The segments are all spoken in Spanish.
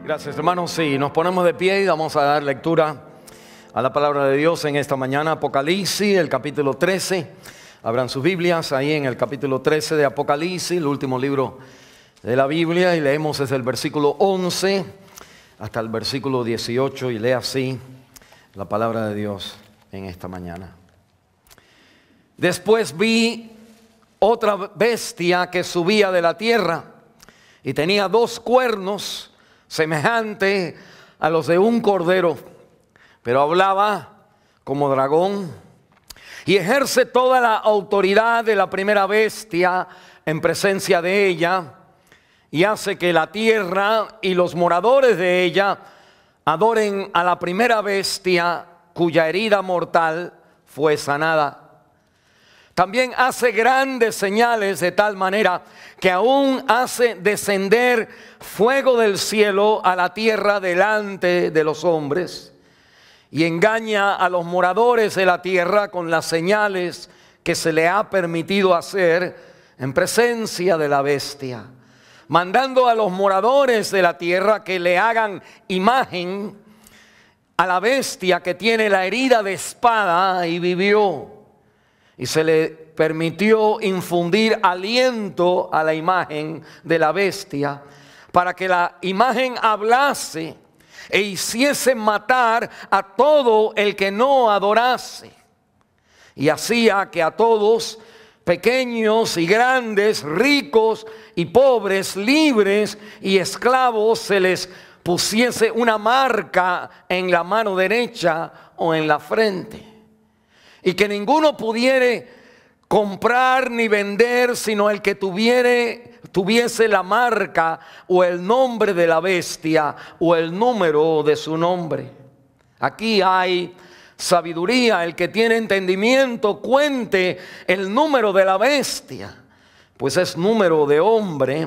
Gracias, hermanos. Sí, nos ponemos de pie y vamos a dar lectura a la palabra de Dios en esta mañana. Apocalipsis, el capítulo 13. Abran sus Biblias ahí en el capítulo 13 de Apocalipsis, el último libro de la Biblia, y leemos desde el versículo 11 hasta el versículo 18 y lea así la palabra de Dios en esta mañana. Después vi otra bestia que subía de la tierra y tenía 2 cuernos semejante a los de un cordero, pero hablaba como dragón y ejerce toda la autoridad de la primera bestia en presencia de ella, y hace que la tierra y los moradores de ella adoren a la primera bestia cuya herida mortal fue sanada. También hace grandes señales de tal manera que aún hace descender fuego del cielo a la tierra delante de los hombres, y engaña a los moradores de la tierra con las señales que se le ha permitido hacer en presencia de la bestia, mandando a los moradores de la tierra que le hagan imagen a la bestia que tiene la herida de espada y vivió. Y se le permitió infundir aliento a la imagen de la bestia, para que la imagen hablase e hiciese matar a todo el que no adorase. Y hacía que a todos, pequeños y grandes, ricos y pobres, libres y esclavos, se les pusiese una marca en la mano derecha o en la frente, y que ninguno pudiere comprar ni vender sino el que tuviese la marca o el nombre de la bestia o el número de su nombre. Aquí hay sabiduría. El que tiene entendimiento cuente el número de la bestia, pues es número de hombre,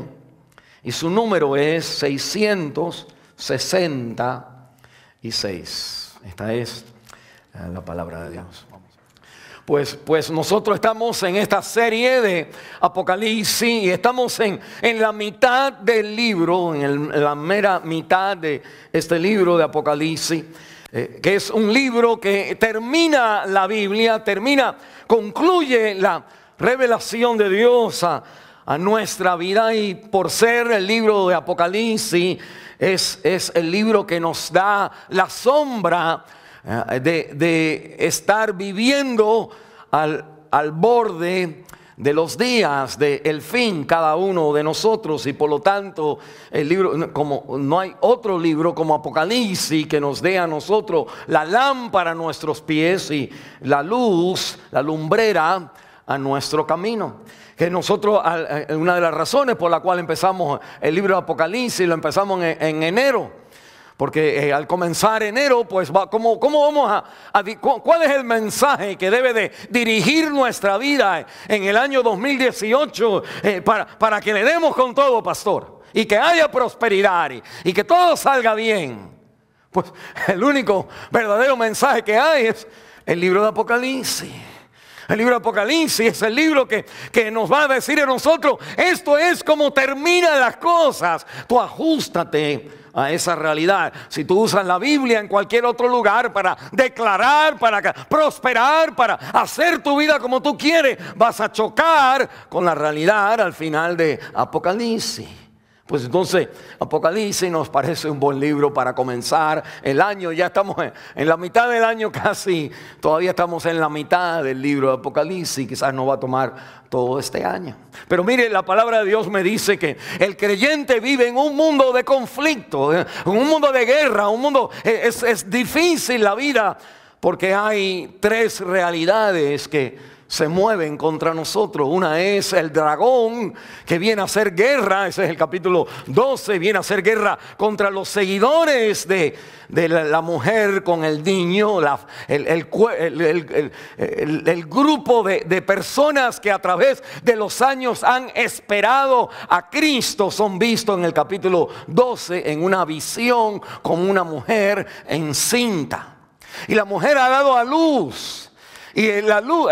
y su número es 666. Esta es la palabra de Dios. Pues nosotros estamos en esta serie de Apocalipsis y estamos en la mitad del libro, en la mera mitad de este libro de Apocalipsis, que es un libro que termina la Biblia, concluye la revelación de Dios a nuestra vida, y por ser el libro de Apocalipsis es el libro que nos da la sombra de estar viviendo al borde de los días del fin, cada uno de nosotros. Y por lo tanto el libro, como no hay otro libro como Apocalipsis que nos dé a nosotros la lámpara a nuestros pies y la luz, la lumbrera a nuestro camino. Que nosotros, una de las razones por la cual empezamos el libro de Apocalipsis, lo empezamos en enero. Porque al comenzar enero, pues ¿cómo vamos cuál es el mensaje que debe de dirigir nuestra vida en el año 2018 para que le demos con todo, pastor? Y que haya prosperidad y que todo salga bien. Pues el único verdadero mensaje que hay es el libro de Apocalipsis. El libro de Apocalipsis es el libro que nos va a decir a nosotros: esto es como terminan las cosas. Tú ajústate a esa realidad. Si tú usas la Biblia en cualquier otro lugar para declarar, para prosperar, para hacer tu vida como tú quieres, vas a chocar con la realidad al final de Apocalipsis. Pues entonces Apocalipsis nos parece un buen libro para comenzar el año. Ya estamos en la mitad del año casi. Todavía estamos en la mitad del libro de Apocalipsis. Quizás no va a tomar todo este año. Pero mire, la palabra de Dios me dice que el creyente vive en un mundo de conflicto, en un mundo de guerra, un mundo, es difícil la vida, porque hay 3 realidades que se mueven contra nosotros. Una es el dragón, que viene a hacer guerra. Ese es el capítulo 12. Viene a hacer guerra contra los seguidores de la mujer con el niño, el grupo de personas que a través de los años han esperado a Cristo. Son vistos en el capítulo 12 en una visión como una mujer encinta, y la mujer ha dado a luz. Y la luz,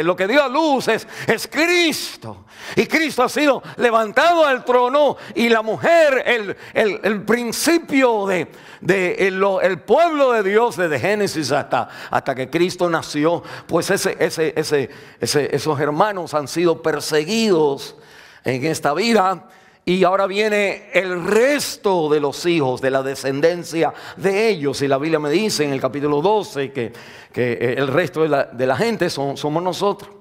lo que dio a luz es Cristo. Y Cristo ha sido levantado al trono. Y la mujer, el principio el pueblo de Dios desde Génesis hasta que Cristo nació. Pues esos hermanos han sido perseguidos en esta vida. Y ahora viene el resto de los hijos, de la descendencia de ellos. Y la Biblia me dice en el capítulo 12 que el resto de la gente somos nosotros.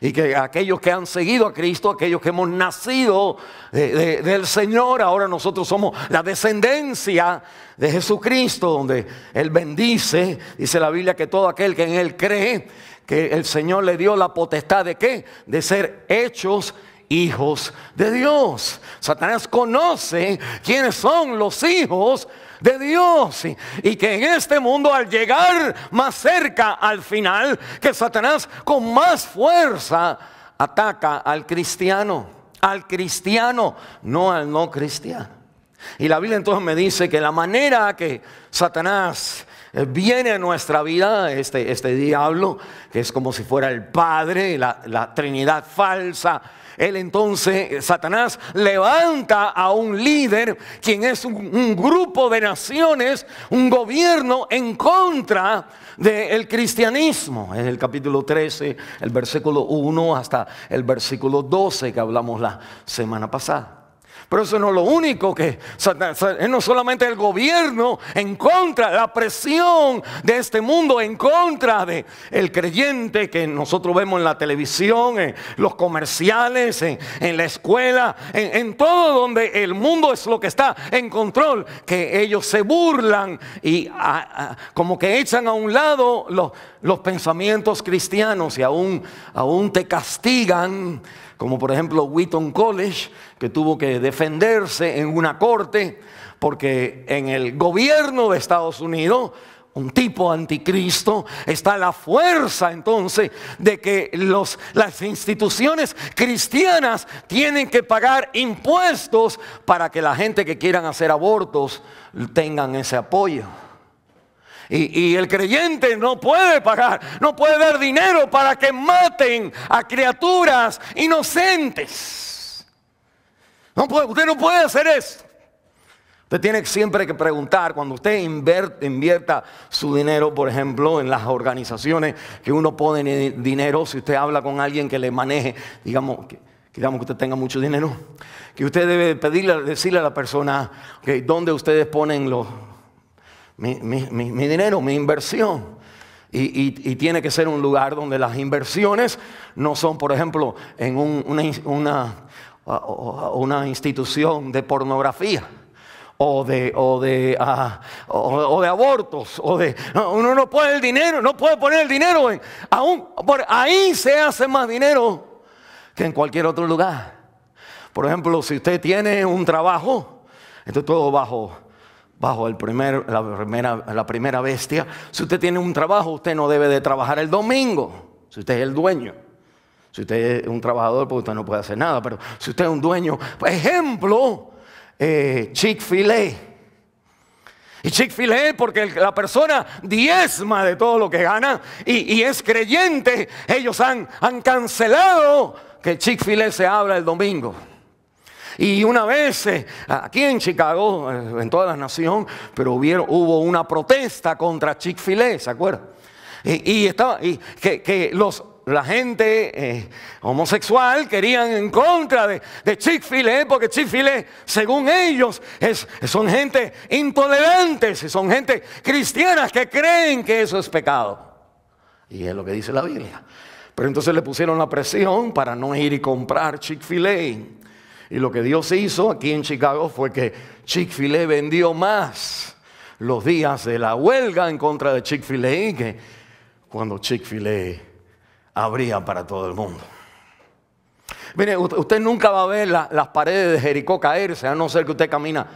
Y que aquellos que han seguido a Cristo, aquellos que hemos nacido del Señor, ahora nosotros somos la descendencia de Jesucristo, donde Él bendice. Dice la Biblia que todo aquel que en Él cree, que el Señor le dio la potestad de ¿qué? De ser hechos hijos de Dios. Satanás conoce quiénes son los hijos de Dios y que en este mundo, al llegar más cerca al final, que Satanás con más fuerza ataca al cristiano, no al no cristiano. Y la Biblia entonces me dice que la manera que Satanás viene a nuestra vida, este diablo, que es como si fuera el Padre, la Trinidad falsa. Él entonces, Satanás, levanta a un líder, quien es un grupo de naciones, un gobierno en contra del cristianismo. En el capítulo 13, el versículo 1 hasta el versículo 12 que hablamos la semana pasada. Pero eso no es lo único que Satanás, es no solamente el gobierno en contra, la presión de este mundo en contra de el creyente que nosotros vemos en la televisión, en los comerciales, en la escuela, en todo donde el mundo es lo que está en control, que ellos se burlan y como que echan a un lado los pensamientos cristianos y aún te castigan. Como por ejemplo Wheaton College, que tuvo que defenderse en una corte porque en el gobierno de Estados Unidos, un tipo anticristo, está la fuerza entonces de que las instituciones cristianas tienen que pagar impuestos para que la gente que quieran hacer abortos tengan ese apoyo. Y el creyente no puede pagar, no puede dar dinero para que maten a criaturas inocentes. Usted no puede hacer eso. Usted tiene siempre que preguntar, cuando usted invierta su dinero, por ejemplo, en las organizaciones que uno pone dinero, si usted habla con alguien que le maneje, digamos que usted tenga mucho dinero, que usted debe decirle a la persona, okay, ¿dónde ustedes ponen mi dinero, mi inversión? Y tiene que ser un lugar donde las inversiones no son, por ejemplo, en una institución de pornografía o de abortos, uno no puede poner el dinero por ahí se hace más dinero que en cualquier otro lugar. Por ejemplo, si usted tiene un trabajo, entonces todo bajo la primera bestia. Si usted tiene un trabajo, usted no debe de trabajar el domingo, si usted es el dueño. Si usted es un trabajador, pues usted no puede hacer nada. Pero si usted es un dueño, por ejemplo, Chick-fil-A. Y Chick-fil-A, porque la persona diezma de todo lo que gana y es creyente, ellos han cancelado que Chick-fil-A se abra el domingo. Y una vez aquí en Chicago, en toda la nación, pero hubo una protesta contra Chick-fil-A, ¿se acuerdan? La gente homosexual querían en contra de Chick-fil-A, porque Chick-fil-A, según ellos, son gente intolerantes, son gente cristiana que creen que eso es pecado. Y es lo que dice la Biblia. Pero entonces le pusieron la presión para no ir y comprar Chick-fil-A. Y lo que Dios hizo aquí en Chicago fue que Chick-fil-A vendió más los días de la huelga en contra de Chick-fil-A que cuando Chick-fil-A abría para todo el mundo. Mire, usted nunca va a ver las paredes de Jericó caerse, a no ser que usted camina,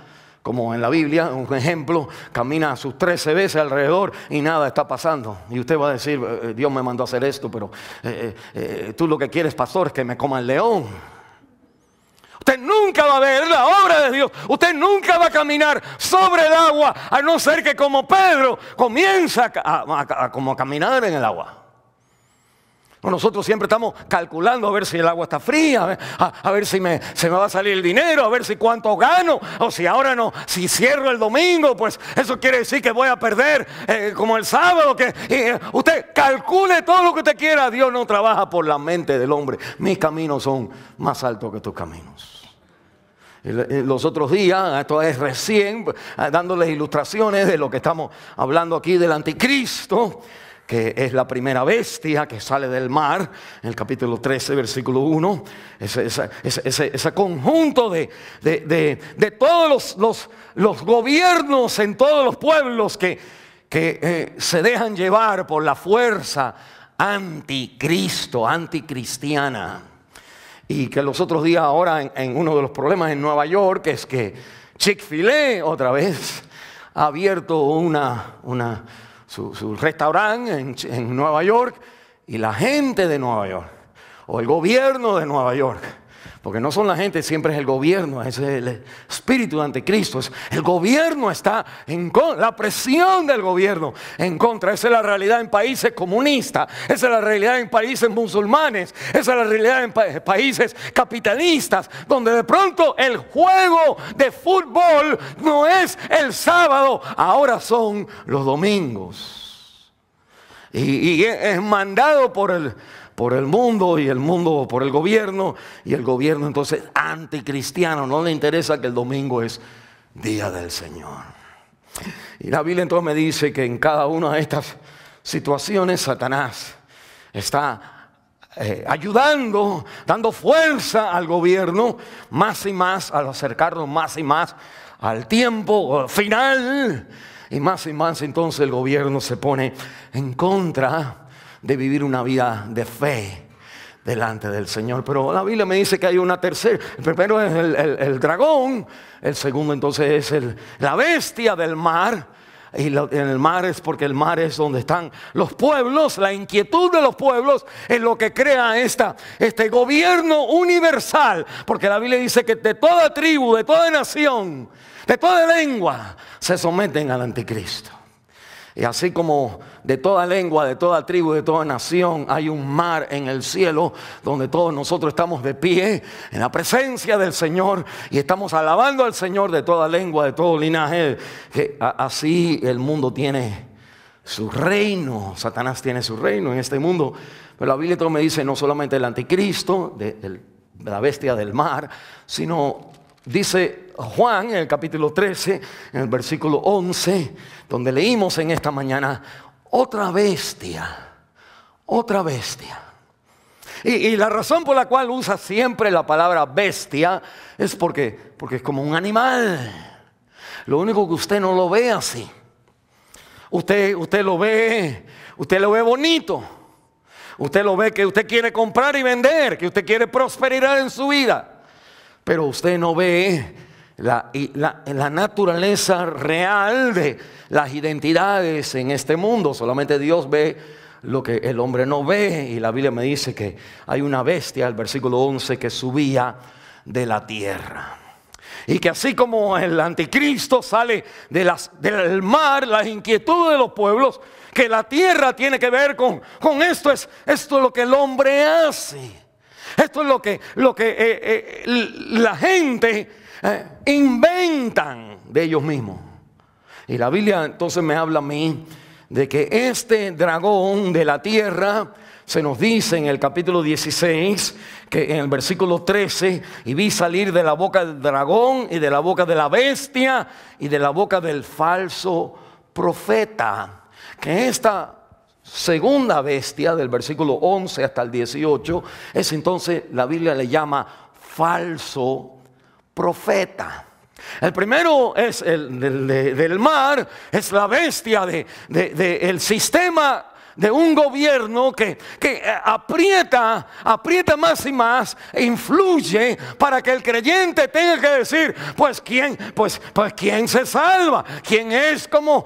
como en la Biblia, un ejemplo, camina sus 13 veces alrededor y nada está pasando. Y usted va a decir, Dios me mandó a hacer esto, pero tú lo que quieres, pastor, es que me coma el león. Usted nunca va a ver la obra de Dios. Usted nunca va a caminar sobre el agua, a no ser que como Pedro comienza a caminar en el agua. Nosotros siempre estamos calculando a ver si el agua está fría, a ver si se me va a salir el dinero, a ver si cuánto gano, o si ahora no, si cierro el domingo, pues eso quiere decir que voy a perder como el sábado. Usted calcule todo lo que usted quiera. Dios no trabaja por la mente del hombre. Mis caminos son más altos que tus caminos. Los otros días, esto es recién, dándoles ilustraciones de lo que estamos hablando aquí del anticristo, que es la primera bestia que sale del mar, en el capítulo 13, versículo 1, ese conjunto de todos los gobiernos en todos los pueblos que se dejan llevar por la fuerza anticristo, anticristiana. Y que los otros días ahora en uno de los problemas en Nueva York es que Chick-fil-A otra vez ha abierto su restaurante en Nueva York, y la gente de Nueva York, o el gobierno de Nueva York, porque no son la gente, siempre es el gobierno, es el espíritu de anticristo, el gobierno está en contra, la presión del gobierno en contra. Esa es la realidad en países comunistas, esa es la realidad en países musulmanes, esa es la realidad en países capitalistas, donde de pronto el juego de fútbol no es el sábado, ahora son los domingos. Y es mandado por el mundo, y el mundo por el gobierno, y el gobierno entonces anticristiano. No le interesa que el domingo es día del Señor. Y la Biblia entonces me dice que en cada una de estas situaciones Satanás está ayudando, dando fuerza al gobierno más y más, al acercarnos más y más al tiempo final, y más entonces el gobierno se pone en contra de vivir una vida de fe delante del Señor. Pero la Biblia me dice que hay una tercera. El primero es el dragón, el segundo entonces es la bestia del mar. Y en el mar es porque el mar es donde están los pueblos. La inquietud de los pueblos es lo que crea este gobierno universal, porque la Biblia dice que de toda tribu, de toda nación, de toda lengua se someten al anticristo. Y así como de toda lengua, de toda tribu, de toda nación, hay un mar en el cielo donde todos nosotros estamos de pie en la presencia del Señor y estamos alabando al Señor de toda lengua, de todo linaje. Así el mundo tiene su reino, Satanás tiene su reino en este mundo. Pero la Biblia me dice no solamente el anticristo, de la bestia del mar, sino dice Juan en el capítulo 13, en el versículo 11, donde leímos en esta mañana, otra bestia. Y la razón por la cual usa siempre la palabra bestia es porque es como un animal. Lo único que usted no lo ve así. Usted lo ve bonito. Usted lo ve que usted quiere comprar y vender, que usted quiere prosperidad en su vida. Pero usted no ve la naturaleza real de las identidades en este mundo. Solamente Dios ve lo que el hombre no ve. Y la Biblia me dice que hay una bestia, el versículo 11, que subía de la tierra. Y que así como el anticristo sale del mar, las inquietudes de los pueblos, que la tierra tiene que ver con esto. Esto es lo que el hombre hace. Esto es lo que la gente inventan de ellos mismos. Y la Biblia entonces me habla a mí de que este dragón de la tierra, se nos dice en el capítulo 16, que en el versículo 13, y vi salir de la boca del dragón y de la boca de la bestia y de la boca del falso profeta. Que esta segunda bestia, del versículo 11 hasta el 18, es entonces la Biblia le llama falso profeta. El primero es el del mar, es la bestia del sistema de un gobierno que aprieta más y más e influye para que el creyente tenga que decir, pues quién se salva, quién es como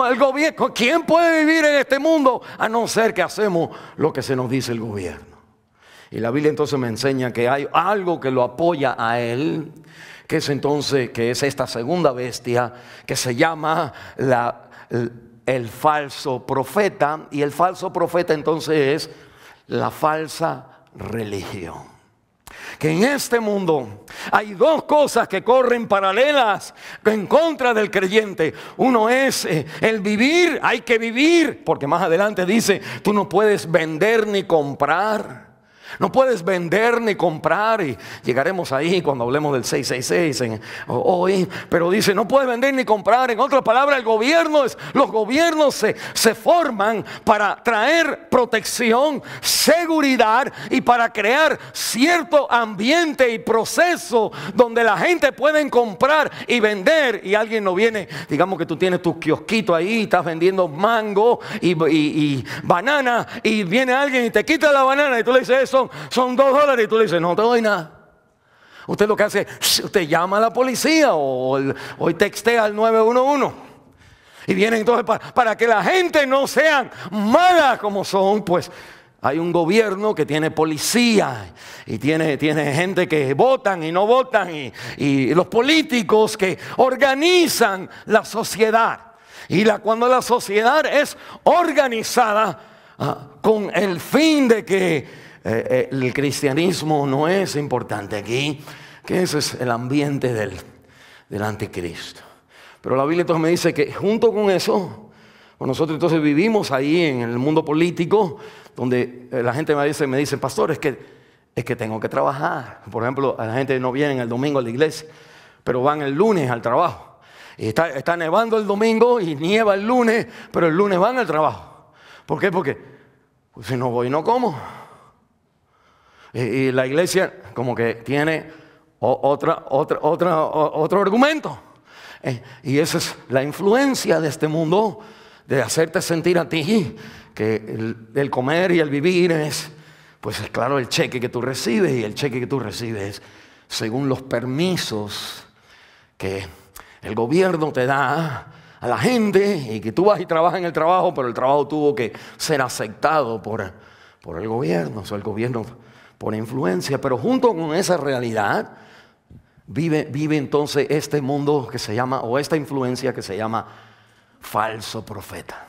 el gobierno, quién puede vivir en este mundo a no ser que hacemos lo que se nos dice el gobierno. Y la Biblia entonces me enseña que hay algo que lo apoya a él, que es esta segunda bestia que se llama el falso profeta. Y el falso profeta entonces es la falsa religión. Que en este mundo hay dos cosas que corren paralelas en contra del creyente. Uno es el vivir, hay que vivir, porque más adelante dice, tú no puedes vender ni comprar. No puedes vender ni comprar, y llegaremos ahí cuando hablemos del 666 hoy, pero dice no puedes vender ni comprar. En otras palabras, los gobiernos se forman para traer protección, seguridad y para crear cierto ambiente y proceso donde la gente puede comprar y vender, y alguien no viene, digamos que tú tienes tu kiosquito ahí, estás vendiendo mango y banana, y viene alguien y te quita la banana y tú le dices eso. Son $2 y tú le dices, no te doy nada. Usted lo que hace, usted llama a la policía o textea al 911. Y vienen entonces para que la gente no sean malas como son, pues hay un gobierno que tiene policía y tiene gente que votan y no votan, y los políticos que organizan la sociedad. Cuando la sociedad es organizada con el fin de que el cristianismo no es importante aquí, que ese es el ambiente del anticristo. Pero la Biblia entonces me dice que junto con eso, nosotros entonces vivimos ahí en el mundo político, donde la gente me dice, pastor, es que tengo que trabajar. Por ejemplo, la gente no viene el domingo a la iglesia, pero van el lunes al trabajo. Y está nevando el domingo y nieva el lunes, pero el lunes van al trabajo. ¿Por qué? Porque pues, si no voy no como. Y la iglesia como que tiene otro argumento. Y esa es la influencia de este mundo, de hacerte sentir a ti que el comer y el vivir es, pues es claro, el cheque que tú recibes, y el cheque que tú recibes según los permisos que el gobierno te da a la gente, y que tú vas y trabajas en el trabajo, pero el trabajo tuvo que ser aceptado por el gobierno. O sea, el gobierno por influencia, pero junto con esa realidad vive entonces este mundo que se llama, o esta influencia que se llama falso profeta.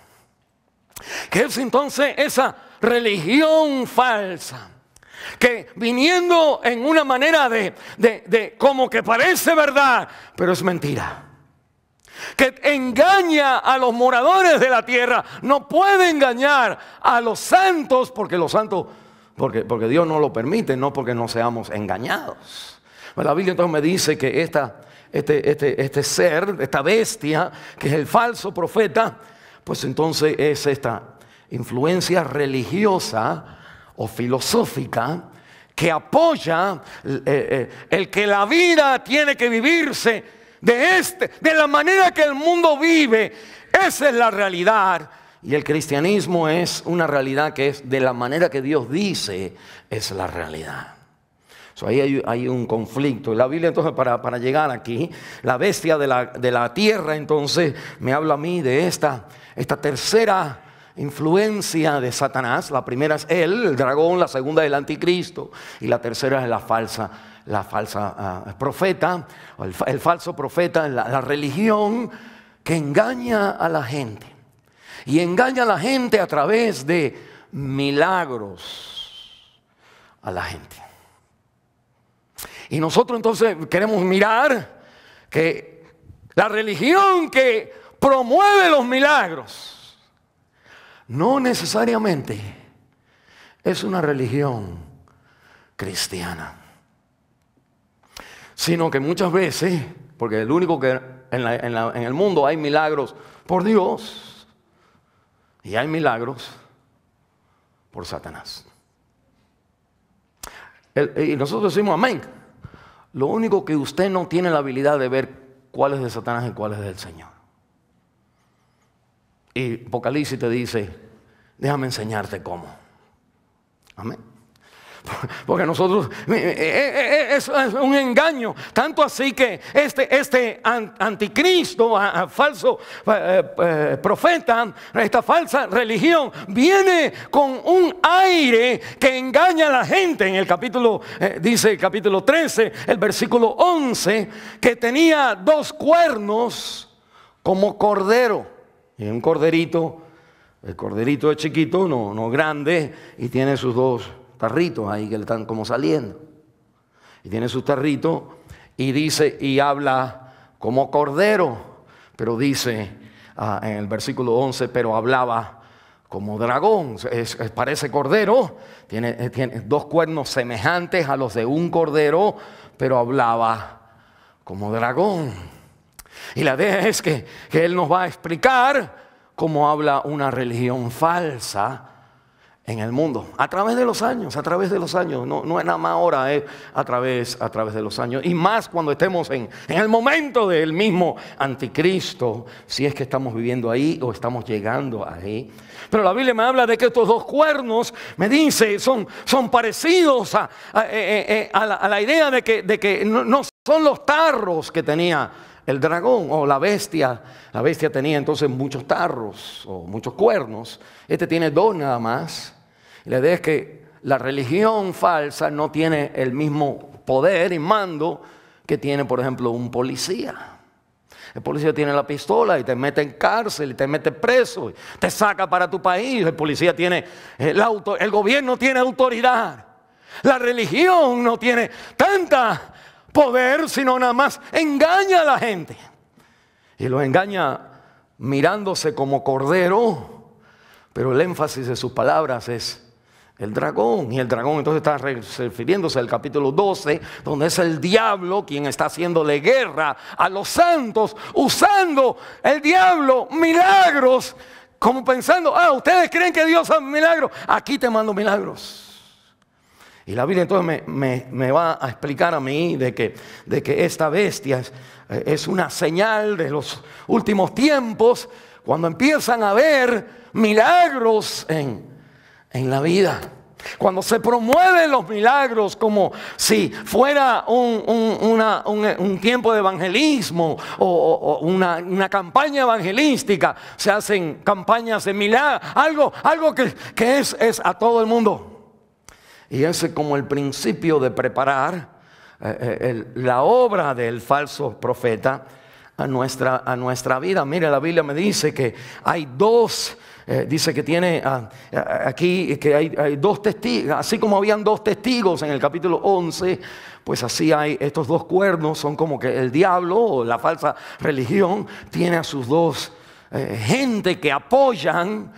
Que es entonces esa religión falsa, que viniendo en una manera de como que parece verdad, pero es mentira. Que engaña a los moradores de la tierra, no puede engañar a los santos, porque los santos, porque Dios no lo permite, no porque no seamos engañados. La Biblia entonces me dice que este ser, esta bestia, que es el falso profeta, pues entonces es esta influencia religiosa o filosófica que apoya el que la vida tiene que vivirse de la manera que el mundo vive. Esa es la realidad. Y el cristianismo es una realidad que es de la manera que Dios dice es la realidad. Ahí hay un conflicto. Y la Biblia entonces para llegar aquí, la bestia de la tierra entonces me habla a mí de esta tercera influencia de Satanás. La primera es él, el dragón; la segunda es el anticristo, y la tercera es la falsa profeta, el falso profeta, la religión que engaña a la gente. Y engaña a la gente a través de milagros a la gente. Y nosotros entonces queremos mirar que la religión que promueve los milagros no necesariamente es una religión cristiana, sino que muchas veces, porque el único que en el mundo hay milagros por Dios, y hay milagros por Satanás. Y nosotros decimos amén. Lo único que usted no tiene la habilidad de ver cuál es de Satanás y cuál es del Señor. Y Apocalipsis te dice, déjame enseñarte cómo. Amén. Porque nosotros, es un engaño, tanto así que este anticristo, falso profeta, esta falsa religión, viene con un aire que engaña a la gente. En el capítulo, dice el capítulo 13, el versículo 11, que tenía 2 cuernos como cordero, y un corderito El corderito es chiquito, no grande, y tiene sus dos tarritos ahí que le están como saliendo. Y tiene sus tarritos y dice, y habla como cordero, pero dice en el versículo 11, pero hablaba como dragón. Parece cordero, tiene dos cuernos semejantes a los de un cordero, pero hablaba como dragón. Y la idea es que él nos va a explicar cómo habla una religión falsa en el mundo, a través de los años, no es nada más ahora, es a través de los años, y más cuando estemos en el momento del mismo anticristo, si es que estamos viviendo ahí o estamos llegando ahí. Pero la Biblia me habla de que estos dos cuernos, me dice, son parecidos a la idea de que no son los tarros que tenía el dragón o la bestia. La bestia tenía entonces muchos tarros o muchos cuernos. Este tiene dos nada más. La idea es que la religión falsa no tiene el mismo poder y mando que tiene, por ejemplo, un policía. El policía tiene la pistola y te mete en cárcel y te mete preso, y te saca para tu país. El policía tiene el gobierno tiene autoridad. La religión no tiene tanta poder, sino nada más engaña a la gente. Y los engaña mirándose como cordero, pero el énfasis de sus palabras es el dragón. Y el dragón entonces está refiriéndose al capítulo 12, donde es el diablo quien está haciéndole guerra a los santos, usando el diablo milagros, como pensando, ustedes creen que Dios hace milagros, aquí te mando milagros. Y la Biblia entonces me va a explicar a mí de que esta bestia es una señal de los últimos tiempos, cuando empiezan a haber milagros en la vida. Cuando se promueven los milagros como si fuera un tiempo de evangelismo o una campaña evangelística, se hacen campañas de milagros, algo que es a todo el mundo. Y ese es como el principio de preparar la obra del falso profeta a nuestra vida. Mire, la Biblia me dice que hay dos, dice que tiene aquí que hay dos testigos, así como habían dos testigos en el capítulo 11, pues así hay estos dos cuernos, son como que el diablo o la falsa religión tiene a sus dos gente que apoyan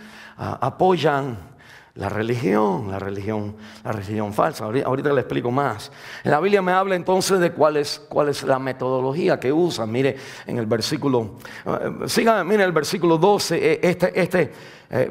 la religión falsa. Ahorita le explico más. La Biblia me habla entonces de cuál es la metodología que usan. Mire en el versículo, mire el versículo 12,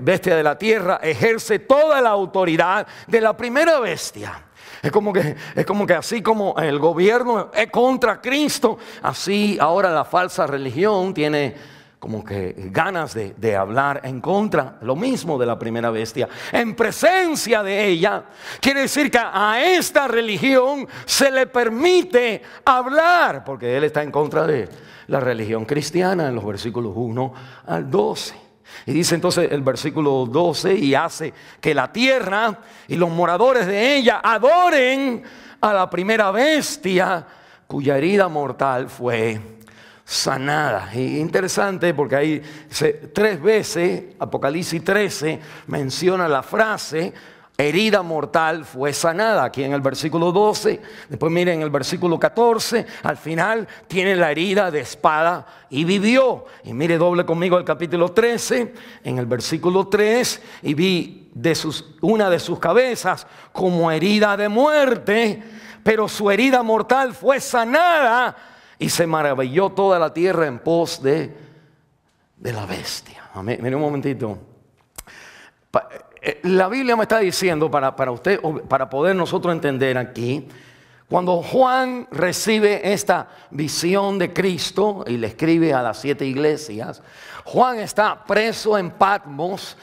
bestia de la tierra ejerce toda la autoridad de la primera bestia. Es como que así como el gobierno es contra Cristo, así ahora la falsa religión tiene como que ganas de hablar en contra, lo mismo de la primera bestia, en presencia de ella. Quiere decir que a esta religión se le permite hablar, porque él está en contra de la religión cristiana en los versículos 1 al 12. Y dice entonces el versículo 12, y hace que la tierra y los moradores de ella adoren a la primera bestia, cuya herida mortal fue sanada. Y interesante porque ahí 3 veces, Apocalipsis 13 menciona la frase herida mortal fue sanada, aquí en el versículo 12. Después miren en el versículo 14, al final tiene la herida de espada y vivió. Y mire, doble conmigo el capítulo 13, en el versículo 3, y vi una de sus cabezas como herida de muerte, pero su herida mortal fue sanada. Y se maravilló toda la tierra en pos de la bestia. Mire un momentito. La Biblia me está diciendo para usted, para poder nosotros entender aquí, cuando Juan recibe esta visión de Cristo y le escribe a las 7 iglesias, Juan está preso en Patmos,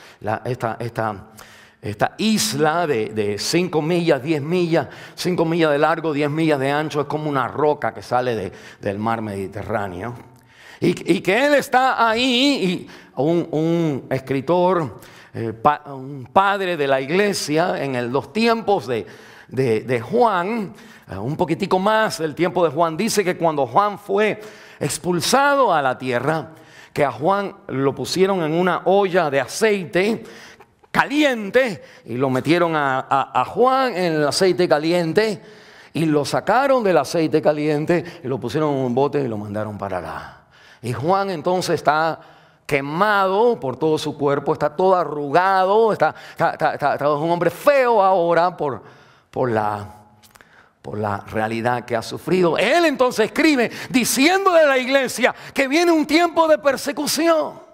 esta isla de 5 millas, 10 millas, 5 millas de largo, 10 millas de ancho, es como una roca que sale del mar Mediterráneo. Y que él está ahí, y un escritor, un padre de la iglesia en los tiempos de Juan, un poquitico más del tiempo de Juan, dice que cuando Juan fue expulsado a la tierra, que a Juan lo pusieron en una olla de aceite caliente y lo metieron a Juan en el aceite caliente y lo sacaron del aceite caliente y lo pusieron en un bote y lo mandaron para allá. Y Juan entonces está quemado por todo su cuerpo, está todo arrugado, está un hombre feo ahora por la realidad que ha sufrido. Él entonces escribe diciéndole a la iglesia que viene un tiempo de persecución.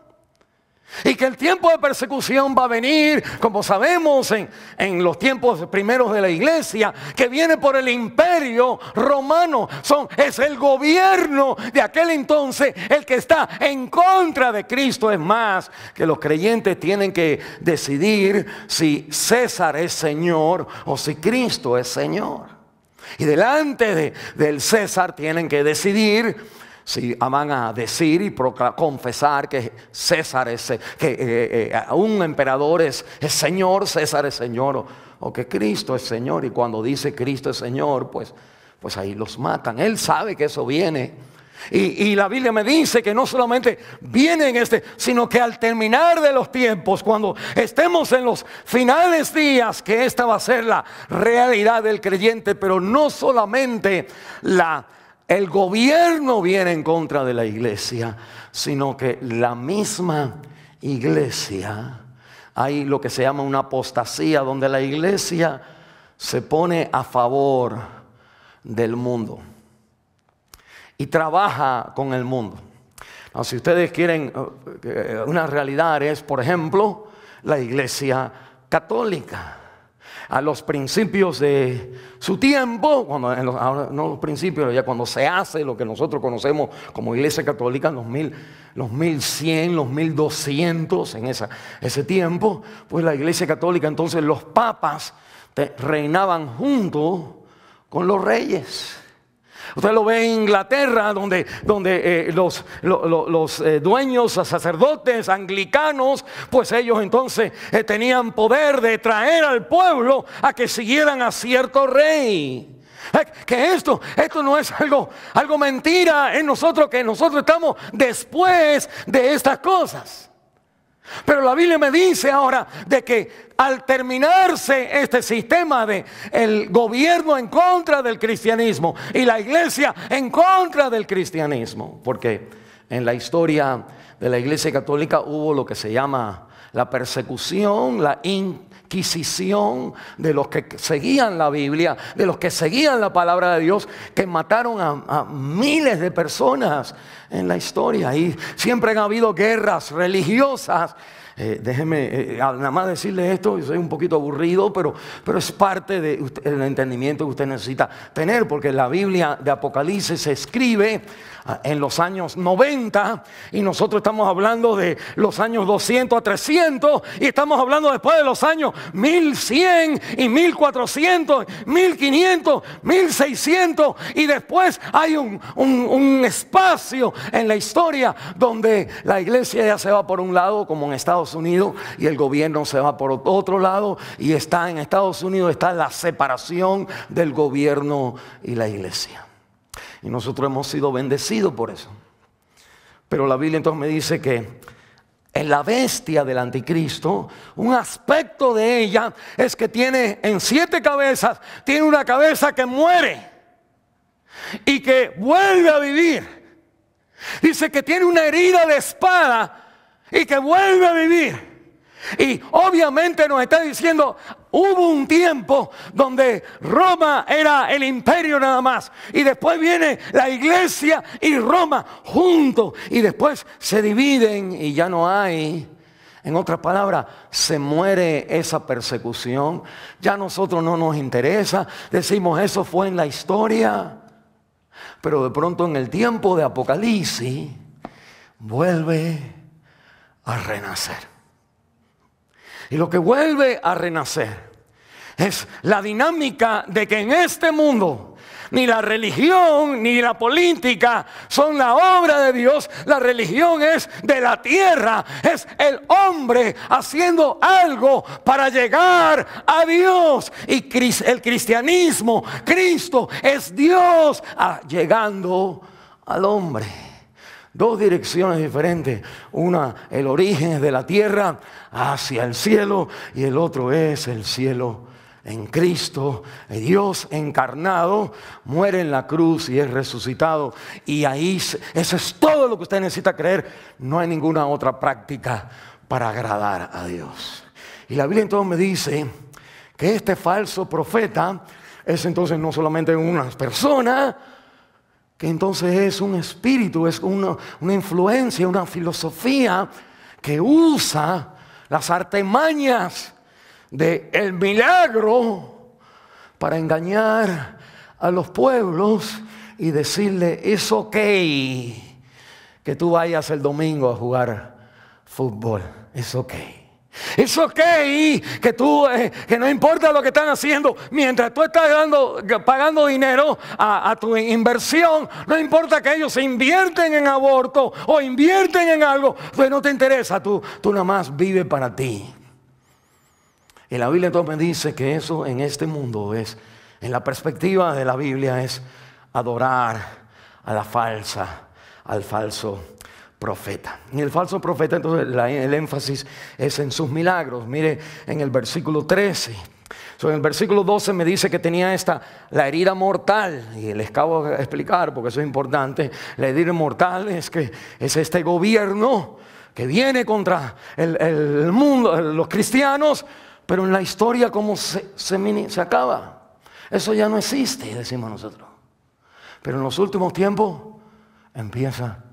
Y que el tiempo de persecución va a venir, como sabemos, en los tiempos primeros de la iglesia, que viene por el imperio romano. Es el gobierno de aquel entonces el que está en contra de Cristo. Es más, que los creyentes tienen que decidir si César es Señor o si Cristo es Señor. Y delante del César tienen que decidir si van a decir y confesar que César un emperador es Señor, César es Señor, o que Cristo es Señor. Y cuando dice Cristo es Señor, pues ahí los matan. Él sabe que eso viene. Y la Biblia me dice que no solamente viene sino que al terminar de los tiempos, cuando estemos en los finales días, que esta va a ser la realidad del creyente, pero no solamente el gobierno viene en contra de la iglesia, sino que la misma iglesia, hay lo que se llama una apostasía, donde la iglesia se pone a favor del mundo y trabaja con el mundo. Ahora, si ustedes quieren una realidad es, por ejemplo, la iglesia católica. A los principios de su tiempo, ahora no los principios, ya cuando se hace lo que nosotros conocemos como iglesia católica, en los 1100, los 1200, en ese tiempo, pues la iglesia católica, entonces los papas reinaban junto con los reyes. Usted lo ve en Inglaterra, donde los dueños, sacerdotes anglicanos, pues ellos entonces tenían poder de traer al pueblo a que siguieran a cierto rey. Que esto no es algo mentira en nosotros, que nosotros estamos después de estas cosas. Pero la Biblia me dice ahora de que al terminarse este sistema de el gobierno en contra del cristianismo y la iglesia en contra del cristianismo, porque en la historia de la iglesia católica hubo lo que se llama la persecución, la inquisición de los que seguían la Biblia, de los que seguían la palabra de Dios, que mataron a miles de personas en la historia. Y siempre han habido guerras religiosas. Déjeme nada más decirle esto, yo soy un poquito aburrido, pero es parte del entendimiento que usted necesita tener, porque la Biblia de Apocalipsis se escribe en los años 90 y nosotros estamos hablando de los años 200 a 300 y estamos hablando después de los años 1100 y 1400, 1500, 1600 y después hay un espacio en la historia donde la iglesia ya se va por un lado, como en Estados Unidos, y el gobierno se va por otro lado, y en Estados Unidos está la separación del gobierno y la iglesia. Y nosotros hemos sido bendecidos por eso. Pero la Biblia entonces me dice que en la bestia del anticristo, un aspecto de ella es que tiene en 7 cabezas, tiene una cabeza que muere y que vuelve a vivir. Dice que tiene una herida de espada y que vuelve a vivir. Y obviamente nos está diciendo, hubo un tiempo donde Roma era el imperio nada más, y después viene la iglesia y Roma juntos, y después se dividen y ya no hay. En otras palabras, se muere esa persecución. Ya a nosotros no nos interesa, decimos eso fue en la historia. Pero de pronto en el tiempo de Apocalipsis vuelve a renacer. Y lo que vuelve a renacer es la dinámica de que en este mundo ni la religión ni la política son la obra de Dios. La religión es de la tierra, es el hombre haciendo algo para llegar a Dios. Y el cristianismo, Cristo es Dios llegando al hombre. Dos direcciones diferentes. Una, el origen es de la tierra hacia el cielo, y el otro es el cielo en Cristo. Dios encarnado muere en la cruz y es resucitado. Y ahí, eso es todo lo que usted necesita creer. No hay ninguna otra práctica para agradar a Dios. Y la Biblia entonces me dice que este falso profeta es entonces no solamente una persona, que entonces es un espíritu, es una influencia, una filosofía que usa las artimañas del milagro para engañar a los pueblos y decirle: es ok que tú vayas el domingo a jugar fútbol, es ok. Es ok que no importa lo que están haciendo, mientras tú estás pagando dinero a tu inversión, no importa que ellos invierten en aborto o invierten en algo, pues no te interesa, tú nada más vives para ti. Y la Biblia entonces me dice que eso en este mundo es, en la perspectiva de la Biblia, es adorar a al falso profeta. Y el falso profeta, entonces el énfasis es en sus milagros. Mire en el versículo 13. En el versículo 12 me dice que tenía la herida mortal, y les acabo de explicar porque eso es importante. La herida mortal es que es este gobierno que viene contra el mundo, los cristianos, pero en la historia como se acaba. Eso ya no existe, decimos nosotros. Pero en los últimos tiempos empieza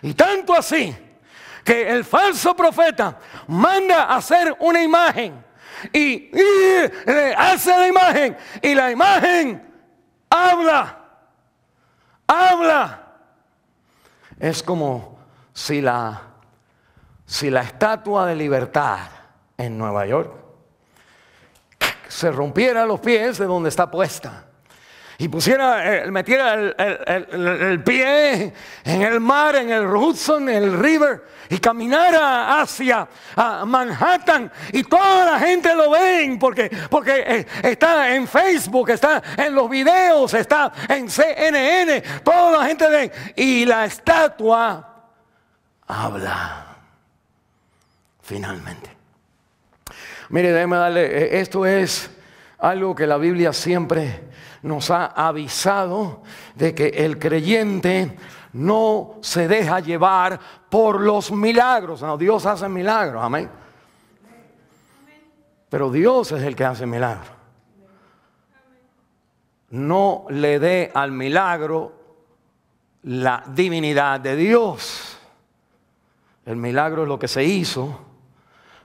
y tanto así que el falso profeta manda a hacer una imagen y hace la imagen, y la imagen habla. Es como si la Estatua de Libertad en Nueva York se rompiera los pies de donde está puesta y metiera el pie en el mar, en el Hudson, en el River, y caminara hacia Manhattan, y toda la gente lo ven porque está en Facebook, está en los videos, está en CNN, toda la gente ve, y la estatua habla finalmente. Mire, déjeme darle, esto es algo que la Biblia siempre nos ha avisado, de que el creyente no se deja llevar por los milagros. No, Dios hace milagros, amén. Pero Dios es el que hace milagros. No le dé al milagro la divinidad de Dios. El milagro es lo que se hizo,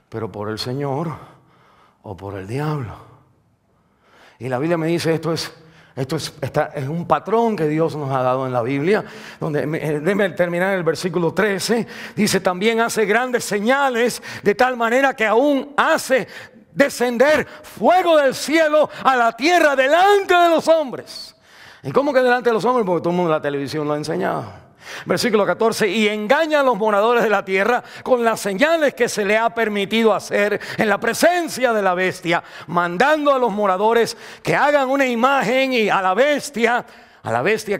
pero por el Señor o por el diablo. Y la Biblia me dice esto es un patrón que Dios nos ha dado en la Biblia, donde, déjeme terminar en el versículo 13, dice: también hace grandes señales, de tal manera que aún hace descender fuego del cielo a la tierra delante de los hombres. ¿Y cómo que delante de los hombres? Porque todo el mundo en la televisión lo ha enseñado. Versículo 14: y engaña a los moradores de la tierra con las señales que se le ha permitido hacer en la presencia de la bestia, mandando a los moradores que hagan una imagen y a la bestia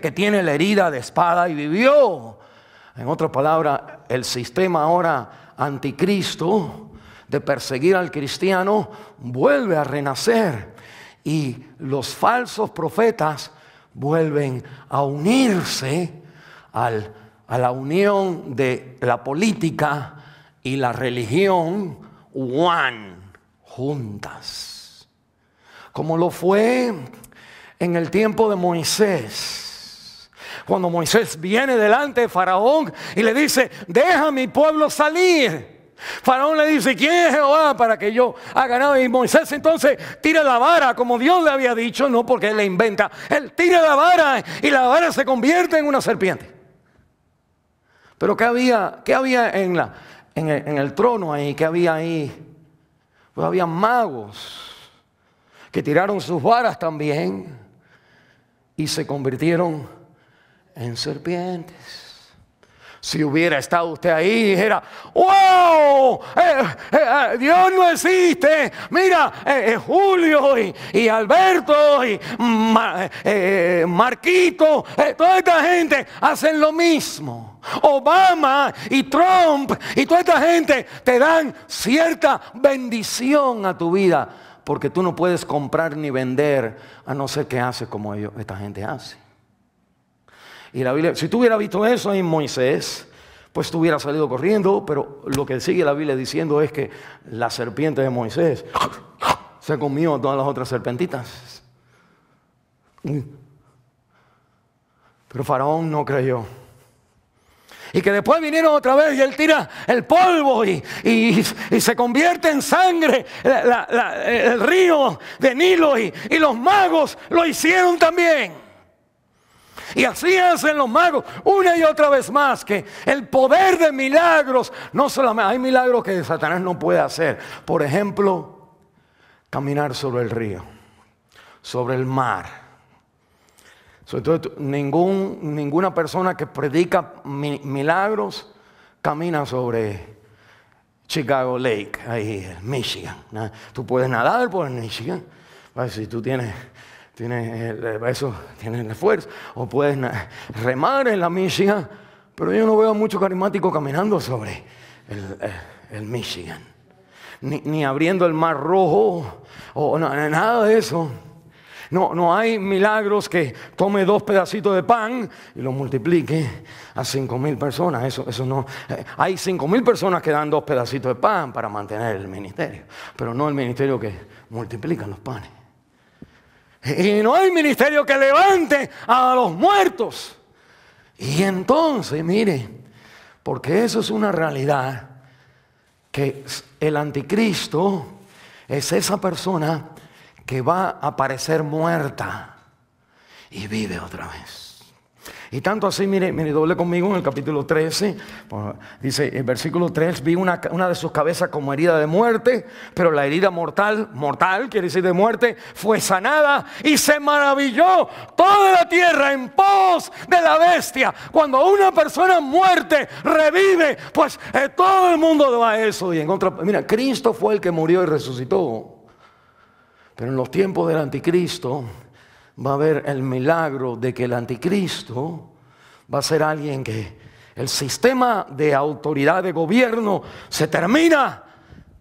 que tiene la herida de espada y vivió. En otras palabras, el sistema ahora anticristo de perseguir al cristiano vuelve a renacer, y los falsos profetas vuelven a unirse a la unión de la política y la religión, juntas, como lo fue en el tiempo de Moisés. Cuando Moisés viene delante de Faraón y le dice: deja a mi pueblo salir. Faraón le dice: ¿quién es Jehová para que yo haga nada? Y Moisés entonces tira la vara como Dios le había dicho, no porque él le inventa. Él tira la vara y la vara se convierte en una serpiente. Pero ¿qué había en el trono ahí? ¿Qué había ahí? Pues había magos que tiraron sus varas también y se convirtieron en serpientes. Si hubiera estado usted ahí y dijera, ¡wow! Dios no existe. Mira, Julio y Alberto y Marquito, toda esta gente hacen lo mismo. Obama y Trump y toda esta gente te dan cierta bendición a tu vida, porque tú no puedes comprar ni vender a no ser que hace como esta gente hace. Y la Biblia, si tú hubieras visto eso en Moisés, pues tú hubieras salido corriendo, pero lo que sigue la Biblia diciendo es que la serpiente de Moisés se comió a todas las otras serpentitas. Pero Faraón no creyó. Y que después vinieron otra vez y él tira el polvo y se convierte en sangre el río de Nilo, y los magos lo hicieron también. Y así hacen los magos una y otra vez más, que el poder de milagros, no solamente hay milagros que Satanás no puede hacer. Por ejemplo, caminar sobre el río, sobre el mar. Sobre todo, ninguna persona que predica milagros camina sobre Chicago Lake, ahí en Michigan. Tú puedes nadar por Michigan, si tú tienes el esfuerzo, o puedes remar en la Michigan, pero yo no veo mucho carismático caminando sobre el Michigan, ni abriendo el Mar Rojo, o nada de eso. No hay milagros que tome 2 pedacitos de pan y lo multiplique a 5,000 personas. Eso no. Hay 5,000 personas que dan 2 pedacitos de pan para mantener el ministerio, pero no el ministerio que multiplica los panes. Y no hay ministerio que levante a los muertos. Y entonces, mire, porque eso es una realidad, que el anticristo es esa persona que va a aparecer muerta y vive otra vez. Y tanto así, mire, doble conmigo en el capítulo 13, dice el versículo 3, vi una de sus cabezas como herida de muerte, pero la herida mortal, quiere decir de muerte, fue sanada, y se maravilló toda la tierra en pos de la bestia. Cuando una persona muerte revive, pues todo el mundo va a eso. Y mira, Cristo fue el que murió y resucitó. Pero en los tiempos del anticristo va a haber el milagro de que el anticristo va a ser alguien que el sistema de autoridad de gobierno se termina,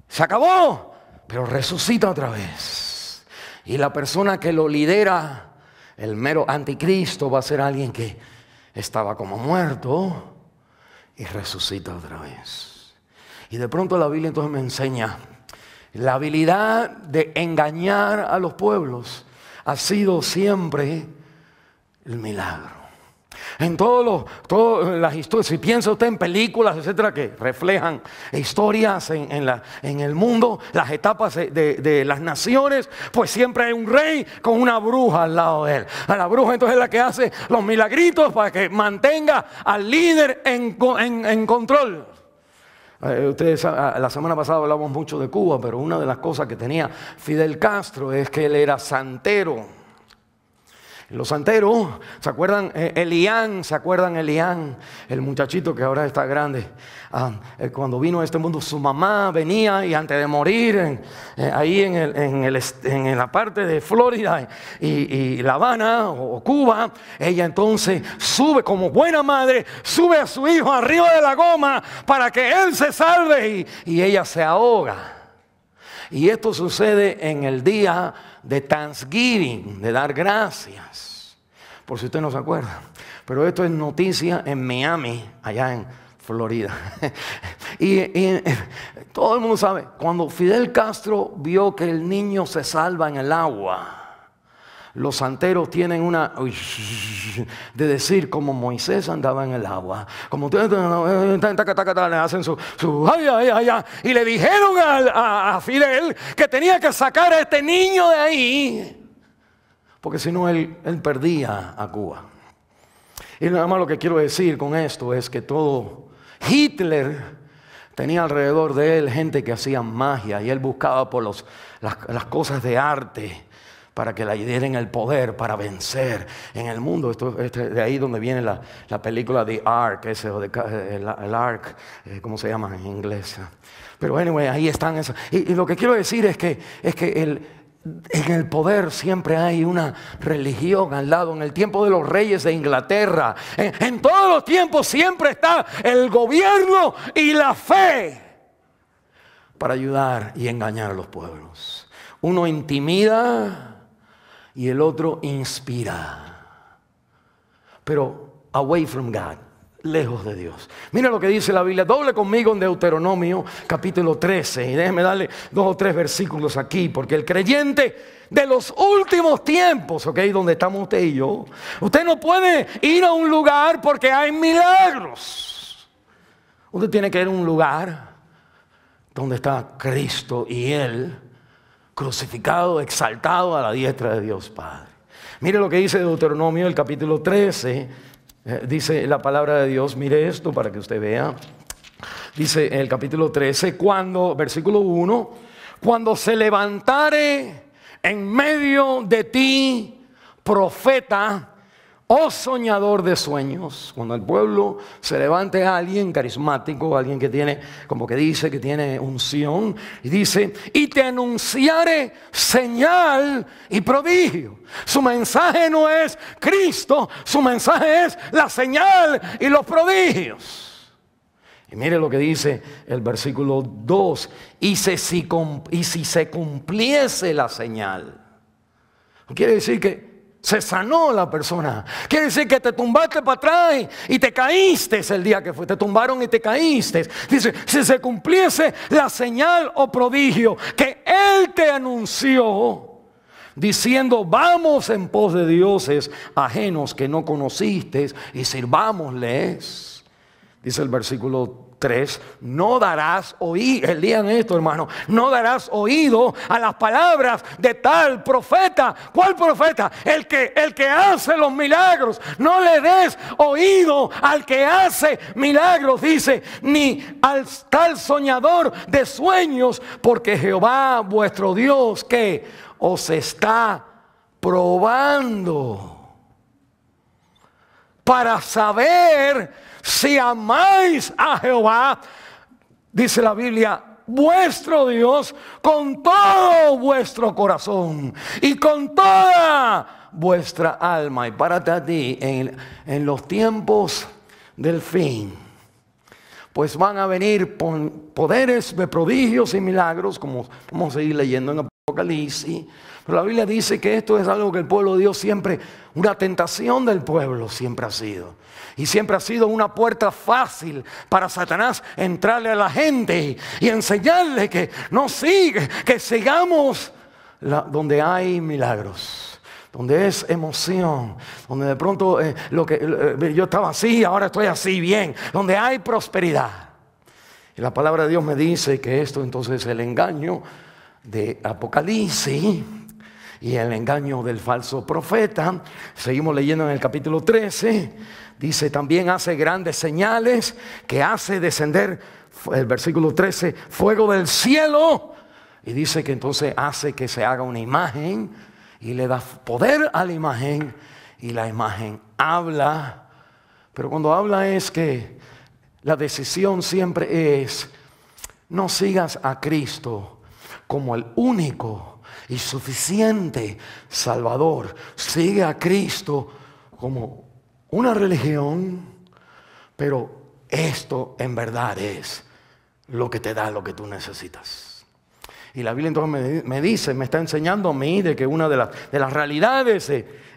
se acabó, pero resucita otra vez. Y la persona que lo lidera, el mero anticristo, va a ser alguien que estaba como muerto y resucita otra vez. Y de pronto la Biblia entonces me enseña la habilidad de engañar a los pueblos. Ha sido siempre el milagro. En todas las historias, si piensa usted en películas, etcétera, que reflejan historias en el mundo, las etapas de las naciones, pues siempre hay un rey con una bruja al lado de él. A la bruja entonces es la que hace los milagritos para que mantenga al líder en control. Ustedes, la semana pasada hablamos mucho de Cuba, pero una de las cosas que tenía Fidel Castro es que él era santero. Los santeros, ¿se acuerdan? Elián, el muchachito que ahora está grande. Cuando vino a este mundo, su mamá venía y antes de morir, ahí en la parte de Florida y La Habana o Cuba, ella entonces sube como buena madre, sube a su hijo arriba de la goma para que él se salve y ella se ahoga. Y esto sucede en el día de Thanksgiving, de dar gracias, por si usted no se acuerda. Pero esto es noticia en Miami, allá en Florida. y todo el mundo sabe, cuando Fidel Castro vio que el niño se salva en el agua, los santeros tienen una de decir como Moisés andaba en el agua, como le hacen su y le dijeron a Fidel que tenía que sacar a este niño de ahí, porque si no él perdía a Cuba. Y nada más lo que quiero decir con esto es que todo Hitler tenía alrededor de él gente que hacía magia, y él buscaba por las cosas de arte para que le dieran el poder para vencer en el mundo. De ahí donde viene la película The Ark, el Ark, ¿cómo se llama en inglés? Pero anyway, ahí están esas. Y lo que quiero decir es que en el poder siempre hay una religión al lado. En el tiempo de los reyes de Inglaterra, en todos los tiempos siempre está el gobierno y la fe para ayudar y engañar a los pueblos. Uno intimida y el otro inspira, pero away from God, lejos de Dios. Mira lo que dice la Biblia. Doble conmigo en Deuteronomio capítulo 13. Y déjeme darle 2 o 3 versículos aquí, porque el creyente de los últimos tiempos, ¿ok? Donde estamos usted y yo. Usted no puede ir a un lugar porque hay milagros. Usted tiene que ir a un lugar donde está Cristo y Él crucificado, exaltado a la diestra de Dios Padre. Mire lo que dice Deuteronomio, el capítulo 13. Dice la palabra de Dios, mire esto para que usted vea. Dice el capítulo 13, versículo 1, cuando se levantare en medio de ti profeta o soñador de sueños. Cuando el pueblo se levante a alguien carismático, alguien que tiene, como que dice que tiene unción, y dice, y te anunciare señal y prodigio. Su mensaje no es Cristo, su mensaje es la señal y los prodigios. Y mire lo que dice el versículo 2, y si se cumpliese la señal. Quiere decir que se sanó la persona. Quiere decir que te tumbaste para atrás y te caíste el día que fue. Te tumbaron y te caíste. Dice, si se cumpliese la señal o prodigio que Él te anunció, diciendo, vamos en pos de dioses ajenos que no conociste y sirvámosles. Dice el versículo 3, no darás oído, lean esto hermano, no darás oído a las palabras de tal profeta. ¿Cuál profeta? El que hace los milagros. No le des oído al que hace milagros, dice, ni al tal soñador de sueños, porque Jehová vuestro Dios que os está probando para saber si amáis a Jehová, dice la Biblia, vuestro Dios, con todo vuestro corazón y con toda vuestra alma. Y párate a ti en los tiempos del fin, pues van a venir poderes de prodigios y milagros, como vamos a seguir leyendo en Apocalipsis. Pero la Biblia dice que esto es algo que el pueblo de Dios siempre, una tentación del pueblo siempre ha sido. Y siempre ha sido una puerta fácil para Satanás entrarle a la gente y enseñarle que no sigue, que sigamos donde hay milagros, donde es emoción, donde de pronto yo estaba así, ahora estoy así, bien, donde hay prosperidad. Y la palabra de Dios me dice que esto entonces es el engaño de Apocalipsis y el engaño del falso profeta. Seguimos leyendo en el capítulo 13. Dice, también hace grandes señales, que hace descender, el versículo 13, fuego del cielo. Y dice que entonces hace que se haga una imagen y le da poder a la imagen. Y la imagen habla. Pero cuando habla es que la decisión siempre es, no sigas a Cristo como el único y suficiente Salvador. Sigue a Cristo como una religión, pero esto en verdad es lo que te da lo que tú necesitas. Y la Biblia entonces me está enseñando a mí de que una de las realidades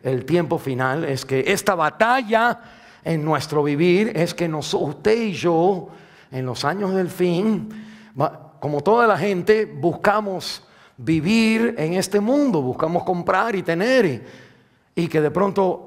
del tiempo final es que esta batalla en nuestro vivir es que usted y yo en los años del fin, como toda la gente, buscamos vivir en este mundo, buscamos comprar y tener, y que de pronto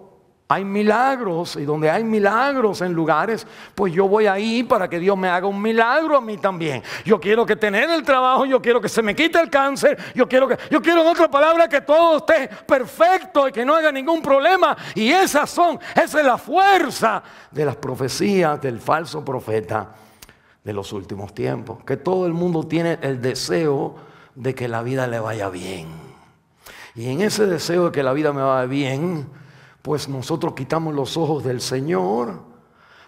hay milagros, y donde hay milagros en lugares, pues yo voy ahí para que Dios me haga un milagro a mí también. Yo quiero que tener el trabajo, yo quiero que se me quite el cáncer, yo quiero en otra palabra que todo esté perfecto y que no haya ningún problema. Y esa es la fuerza de las profecías del falso profeta de los últimos tiempos. Que todo el mundo tiene el deseo de que la vida le vaya bien. Y en ese deseo de que la vida me vaya bien, pues nosotros quitamos los ojos del Señor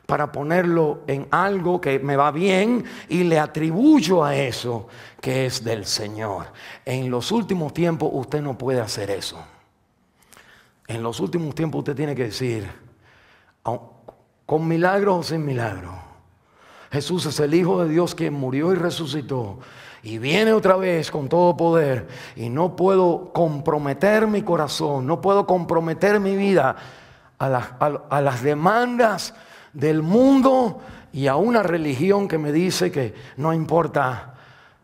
para ponerlo en algo que me va bien y le atribuyo a eso que es del Señor. En los últimos tiempos usted no puede hacer eso. En los últimos tiempos usted tiene que decir, con milagros o sin milagros, Jesús es el Hijo de Dios que murió y resucitó y viene otra vez con todo poder, y no puedo comprometer mi corazón, no puedo comprometer mi vida a las demandas del mundo y a una religión que me dice que no importa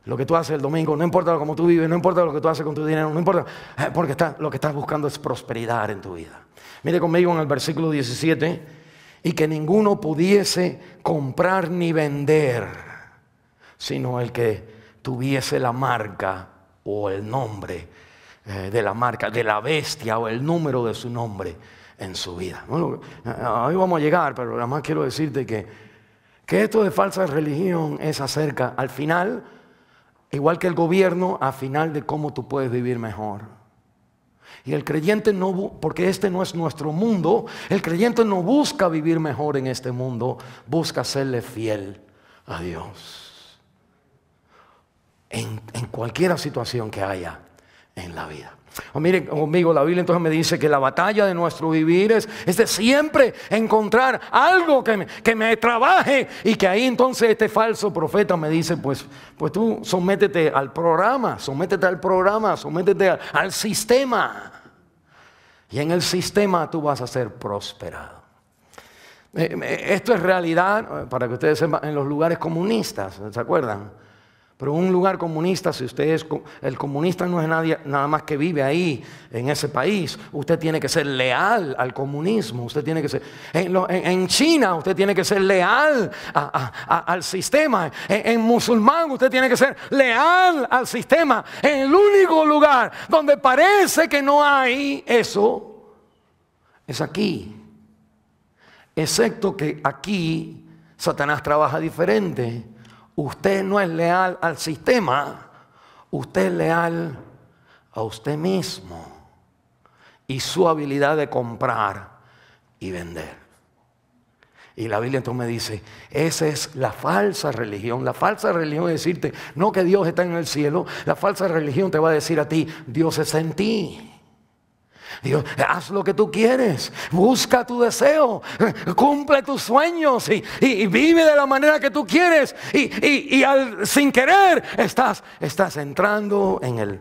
lo que tú haces el domingo, no importa cómo tú vives, no importa lo que tú haces con tu dinero, no importa, porque lo que estás buscando es prosperidad en tu vida. Mire conmigo en el versículo 17, y que ninguno pudiese comprar ni vender, sino el que tuviese la marca o el nombre de la marca, de la bestia o el número de su nombre en su vida. Bueno, ahí vamos a llegar, pero nada más quiero decirte que esto de falsa religión es acerca, al final, igual que el gobierno, al final de cómo tú puedes vivir mejor. Y el creyente no, porque este no es nuestro mundo, el creyente no busca vivir mejor en este mundo, busca serle fiel a Dios. En cualquier situación que haya en la vida. Miren conmigo, la Biblia entonces me dice que la batalla de nuestro vivir es de siempre encontrar algo que me trabaje, y que ahí entonces este falso profeta me dice, pues tú sométete al programa, sométete al sistema, y en el sistema tú vas a ser prosperado. Esto es realidad, para que ustedes sepan, en los lugares comunistas, ¿se acuerdan? Pero un lugar comunista, si usted es, el comunista no es nadie, nada más que vive ahí, en ese país. Usted tiene que ser leal al comunismo. Usted tiene que ser, en China usted tiene que ser leal al sistema. En musulmán usted tiene que ser leal al sistema. En el único lugar donde parece que no hay eso, es aquí. Excepto que aquí Satanás trabaja diferente. Usted no es leal al sistema, usted es leal a usted mismo y su habilidad de comprar y vender. Y la Biblia entonces me dice, esa es la falsa religión. La falsa religión es decirte, no que Dios está en el cielo. La falsa religión te va a decir a ti, Dios está en ti. Dios, haz lo que tú quieres, busca tu deseo, cumple tus sueños y vive de la manera que tú quieres, y sin querer estás entrando en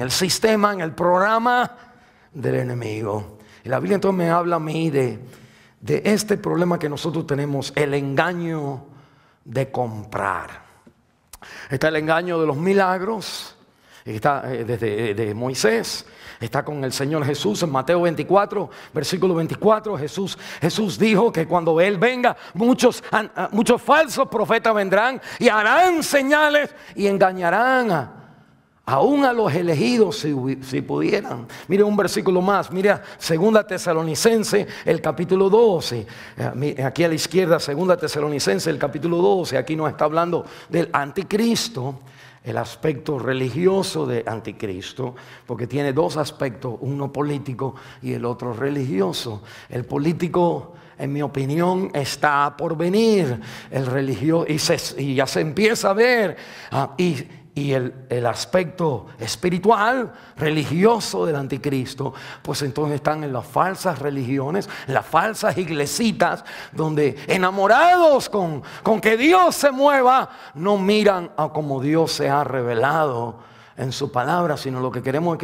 el sistema, en el programa del enemigo. Y la Biblia entonces me habla a mí de este problema que nosotros tenemos, el engaño de comprar. Está el engaño de los milagros, está desde Moisés. Está con el Señor Jesús en Mateo 24, versículo 24. Jesús dijo que cuando Él venga, muchos falsos profetas vendrán y harán señales y engañarán aún a los elegidos si pudieran. Mire un versículo más, mire 2 Tesalonicenses, el capítulo 12. Aquí a la izquierda, 2 Tesalonicenses, el capítulo 12. Aquí nos está hablando del anticristo. El aspecto religioso de anticristo, porque tiene dos aspectos, uno político y el otro religioso. El político, en mi opinión, está por venir. El religioso, y ya se empieza a ver. Y el aspecto espiritual, religioso del anticristo, pues entonces están en las falsas religiones, las falsas iglesitas, donde enamorados con que Dios se mueva, no miran a cómo Dios se ha revelado en su palabra, sino lo que queremos es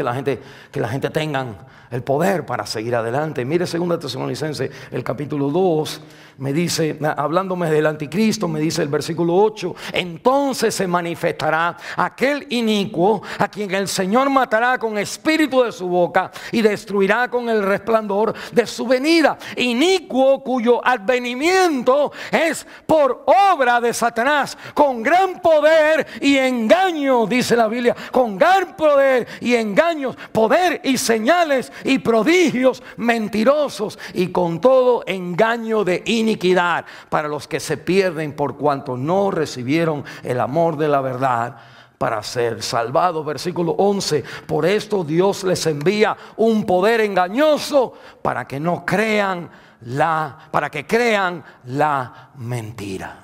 que la gente tengan el poder para seguir adelante. Mire 2 Tesalonicenses, el capítulo 2, me dice, hablándome del anticristo, me dice el versículo 8, entonces se manifestará aquel inicuo a quien el Señor matará con espíritu de su boca y destruirá con el resplandor de su venida. Inicuo cuyo advenimiento es por obra de Satanás, con gran poder y engaño, dice la Biblia, con gran poder y engaños, poder y señales y prodigios mentirosos, y con todo engaño de iniquidad para los que se pierden por cuanto no recibieron el amor de la verdad para ser salvados. Versículo 11, por esto Dios les envía un poder engañoso para que crean la mentira.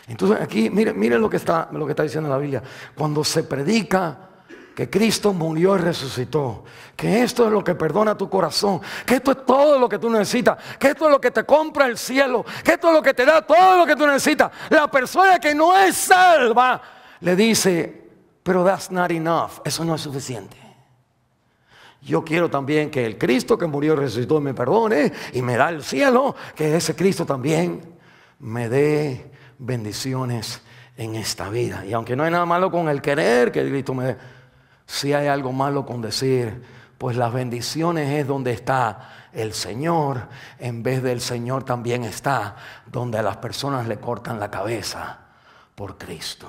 Entonces aquí miren lo que está diciendo la Biblia. Cuando se predica que Cristo murió y resucitó, que esto es lo que perdona tu corazón, que esto es todo lo que tú necesitas, que esto es lo que te compra el cielo, que esto es lo que te da todo lo que tú necesitas, la persona que no es salva le dice, pero that's not enough, eso no es suficiente. Yo quiero también que el Cristo que murió y resucitó me perdone y me da el cielo, que ese Cristo también me dé bendiciones en esta vida. Y aunque no hay nada malo con el querer que Cristo me dé, sí hay algo malo con decir, pues las bendiciones es donde está el Señor, en vez del Señor también está donde a las personas le cortan la cabeza por Cristo.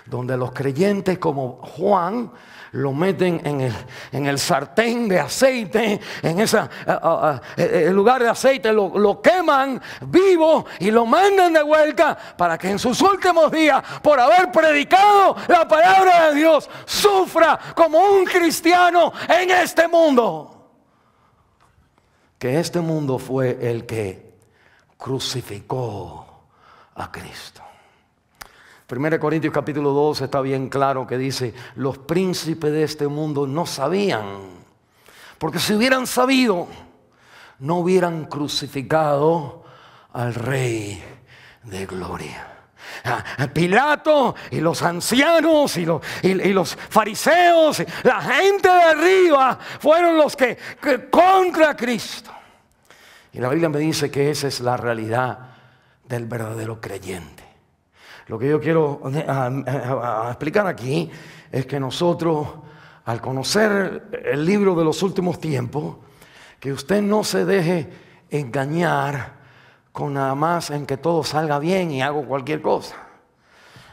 Donde los creyentes como Juan lo meten en el sartén de aceite, en el lugar de aceite, lo queman vivo y lo mandan de vuelta para que en sus últimos días, por haber predicado la palabra de Dios, sufra como un cristiano en este mundo. Que este mundo fue el que crucificó a Cristo. 1 Corintios capítulo 2 está bien claro que dice, los príncipes de este mundo no sabían, porque si hubieran sabido, no hubieran crucificado al Rey de Gloria. Pilato y los ancianos y los fariseos, la gente de arriba fueron los que contra Cristo. Y la Biblia me dice que esa es la realidad del verdadero creyente. Lo que yo quiero explicar aquí es que nosotros, al conocer el libro de los últimos tiempos, que usted no se deje engañar con nada más en que todo salga bien y hago cualquier cosa.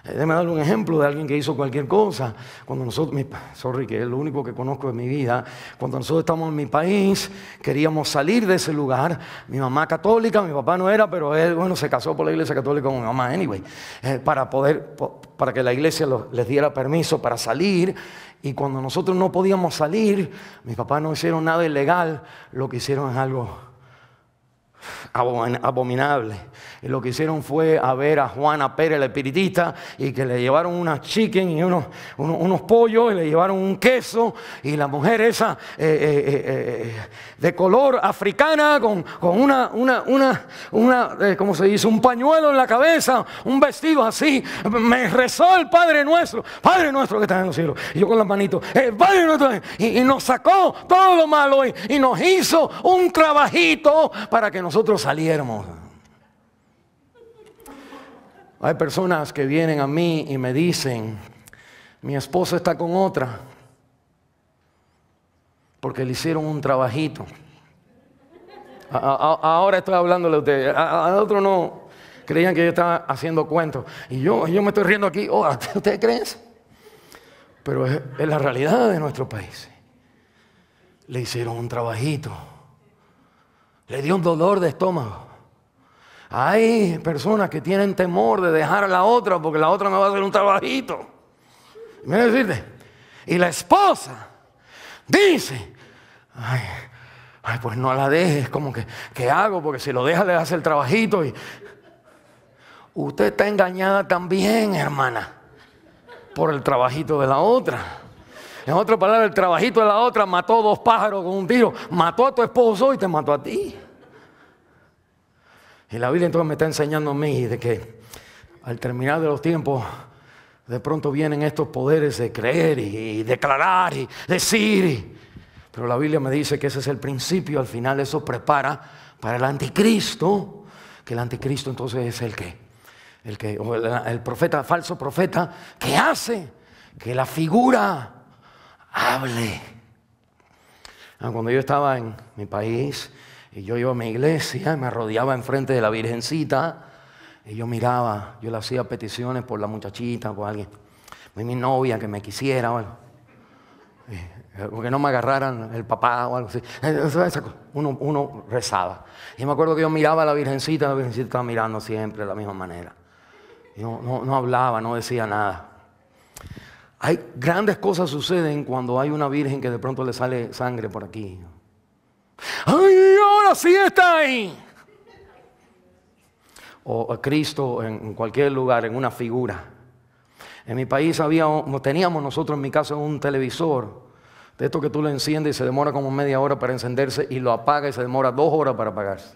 Déjame darle un ejemplo de alguien que hizo cualquier cosa. Cuando nosotros, que es lo único que conozco de mi vida, cuando nosotros estamos en mi país, queríamos salir de ese lugar. Mi mamá católica, mi papá no era, pero él, se casó por la iglesia católica con mi mamá, anyway, para que la iglesia les diera permiso para salir. Y cuando nosotros no podíamos salir, mis papás no hicieron nada ilegal, lo que hicieron es algo abominable. Y lo que hicieron fue a ver a Juana Pérez, la espiritista, y que le llevaron unas chicken y unos pollos, y le llevaron un queso, y la mujer esa de color africana con ¿cómo se dice? Un pañuelo en la cabeza, un vestido así, me rezó el Padre Nuestro que está en los cielos, y yo con las manitos, Padre Nuestro, y nos sacó todo lo malo y nos hizo un trabajito para que nosotros saliéramos. Hay personas que vienen a mí y me dicen, mi esposa está con otra porque le hicieron un trabajito. Ahora estoy hablándole a ustedes. A otros no creían que yo estaba haciendo cuentos. Y yo me estoy riendo aquí. ¿Ustedes creen eso? Pero es la realidad de nuestro país. Le hicieron un trabajito. Le dio un dolor de estómago. Hay personas que tienen temor de dejar a la otra porque la otra me va a hacer un trabajito. Mira decirte. Y la esposa dice, ay, pues no la dejes, como que ¿qué hago? Porque si lo deja le hace el trabajito. Y usted está engañada también, hermana, por el trabajito de la otra. En otras palabras, el trabajito de la otra mató 2 pájaros con un tiro. Mató a tu esposo y te mató a ti. Y la Biblia entonces me está enseñando a mí de que al terminar de los tiempos, de pronto vienen estos poderes de creer y declarar y decir. Pero la Biblia me dice que ese es el principio. Al final eso prepara para el anticristo. Que el anticristo entonces es el profeta, falso profeta, que hace que la figura hable. Cuando yo estaba en mi país y yo iba a mi iglesia, me arrodillaba enfrente de la Virgencita y yo miraba, yo le hacía peticiones por la muchachita, por alguien, por mi novia que me quisiera o algo, porque no me agarraran el papá o algo así. Uno rezaba. Y me acuerdo que yo miraba a la Virgencita estaba mirando siempre de la misma manera. Y no hablaba, no decía nada. Hay grandes cosas suceden cuando hay una virgen que de pronto le sale sangre por aquí. ¡Ay, ahora sí está ahí! O a Cristo en cualquier lugar, en una figura. En mi país teníamos nosotros en mi casa un televisor de esto que tú lo enciendes y se demora como media hora para encenderse y lo apaga y se demora 2 horas para apagarse.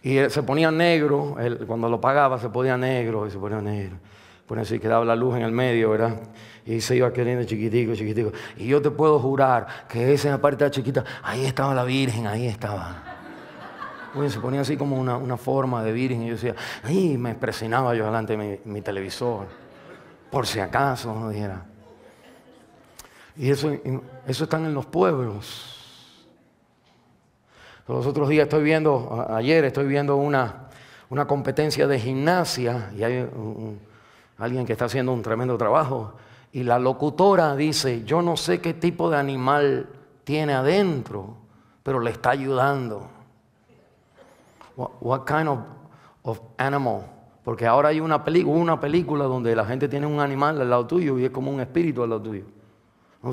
Y se ponía negro, cuando lo apagaba se ponía negro y se ponía negro. Por eso quedaba la luz en el medio, ¿verdad? Y se iba queriendo chiquitico, chiquitico. Y yo te puedo jurar que esa parte chiquita, ahí estaba la Virgen, ahí estaba. Pues se ponía así como una forma de virgen y yo decía, ¡ay! Me presionaba yo delante de mi televisor, por si acaso, no dijera. Y eso están en los pueblos. Los otros días ayer estoy viendo una competencia de gimnasia y hay alguien que está haciendo un tremendo trabajo y la locutora dice, yo no sé qué tipo de animal tiene adentro, pero le está ayudando. What kind of animal? Porque ahora hay una película donde la gente tiene un animal al lado tuyo y es como un espíritu al lado tuyo.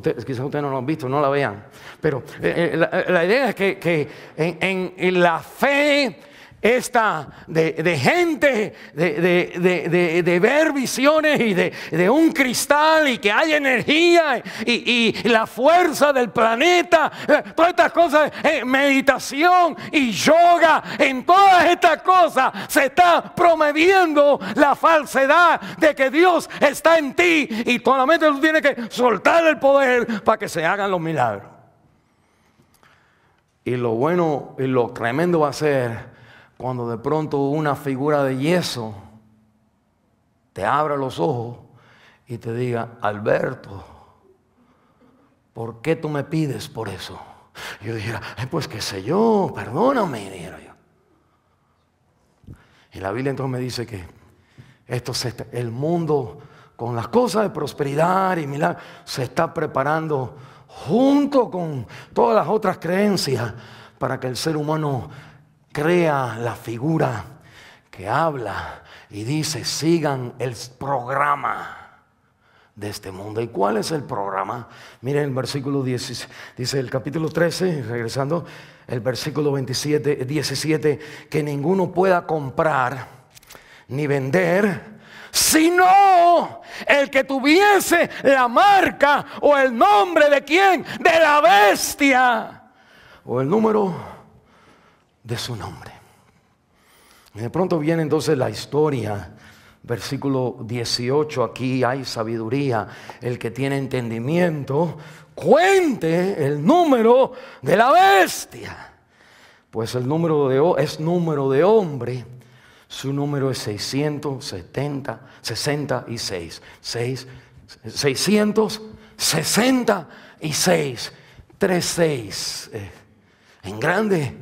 Quizás ustedes no lo han visto, no la vean. Pero la idea es que en la fe esta de gente, de ver visiones y de un cristal y que hay energía y la fuerza del planeta, todas estas cosas, meditación y yoga, en todas estas cosas se está promoviendo la falsedad de que Dios está en ti y solamente tú tienes que soltar el poder para que se hagan los milagros. Y lo bueno y lo tremendo va a ser cuando de pronto una figura de yeso te abra los ojos y te diga, Alberto, ¿por qué tú me pides por eso? Y yo dijera, pues qué sé yo, perdóname, dijera yo. Y la Biblia entonces me dice que el mundo con las cosas de prosperidad y milagros se está preparando junto con todas las otras creencias para que el ser humano crea la figura que habla y dice, sigan el programa de este mundo. ¿Y cuál es el programa? Miren el versículo 10, dice el capítulo 13, regresando, el versículo 17, que ninguno pueda comprar ni vender, sino el que tuviese la marca o el nombre de quién, de la bestia, o el número de su nombre. Y de pronto viene entonces la historia, versículo 18, aquí hay sabiduría, el que tiene entendimiento, cuente el número de la bestia, pues el número es número de hombre, su número es 666, 666, 36, en grande,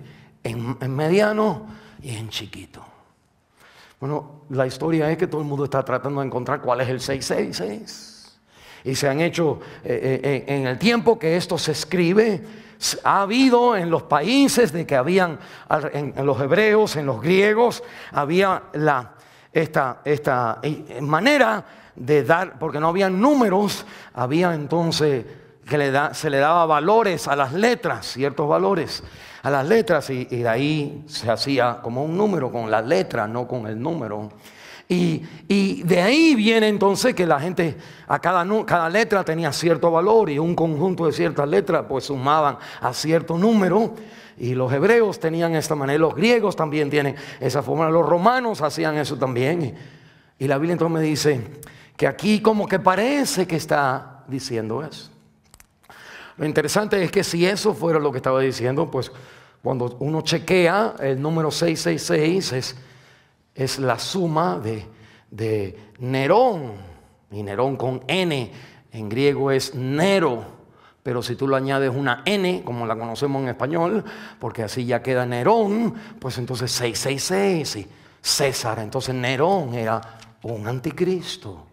en mediano y en chiquito. Bueno, la historia es que todo el mundo está tratando de encontrar cuál es el 666. Y se han hecho, en el tiempo que esto se escribe, ha habido en los países de que habían, en los hebreos, en los griegos, había esta manera de dar, porque no había números, había entonces que se le daba valores a las letras, ciertos valores a las letras, y de ahí se hacía como un número con las letras, no con el número. Y de ahí viene entonces que la gente, a cada letra tenía cierto valor, y un conjunto de ciertas letras pues sumaban a cierto número. Y los hebreos tenían esta manera, los griegos también tienen esa forma, los romanos hacían eso también. Y la Biblia entonces me dice que aquí como que parece que está diciendo eso. Lo interesante es que si eso fuera lo que estaba diciendo, pues cuando uno chequea el número 666 es la suma de Nerón, y Nerón con N, en griego es Nero, pero si tú lo añades una N, como la conocemos en español, porque así ya queda Nerón, pues entonces 666 y César, entonces Nerón era un anticristo.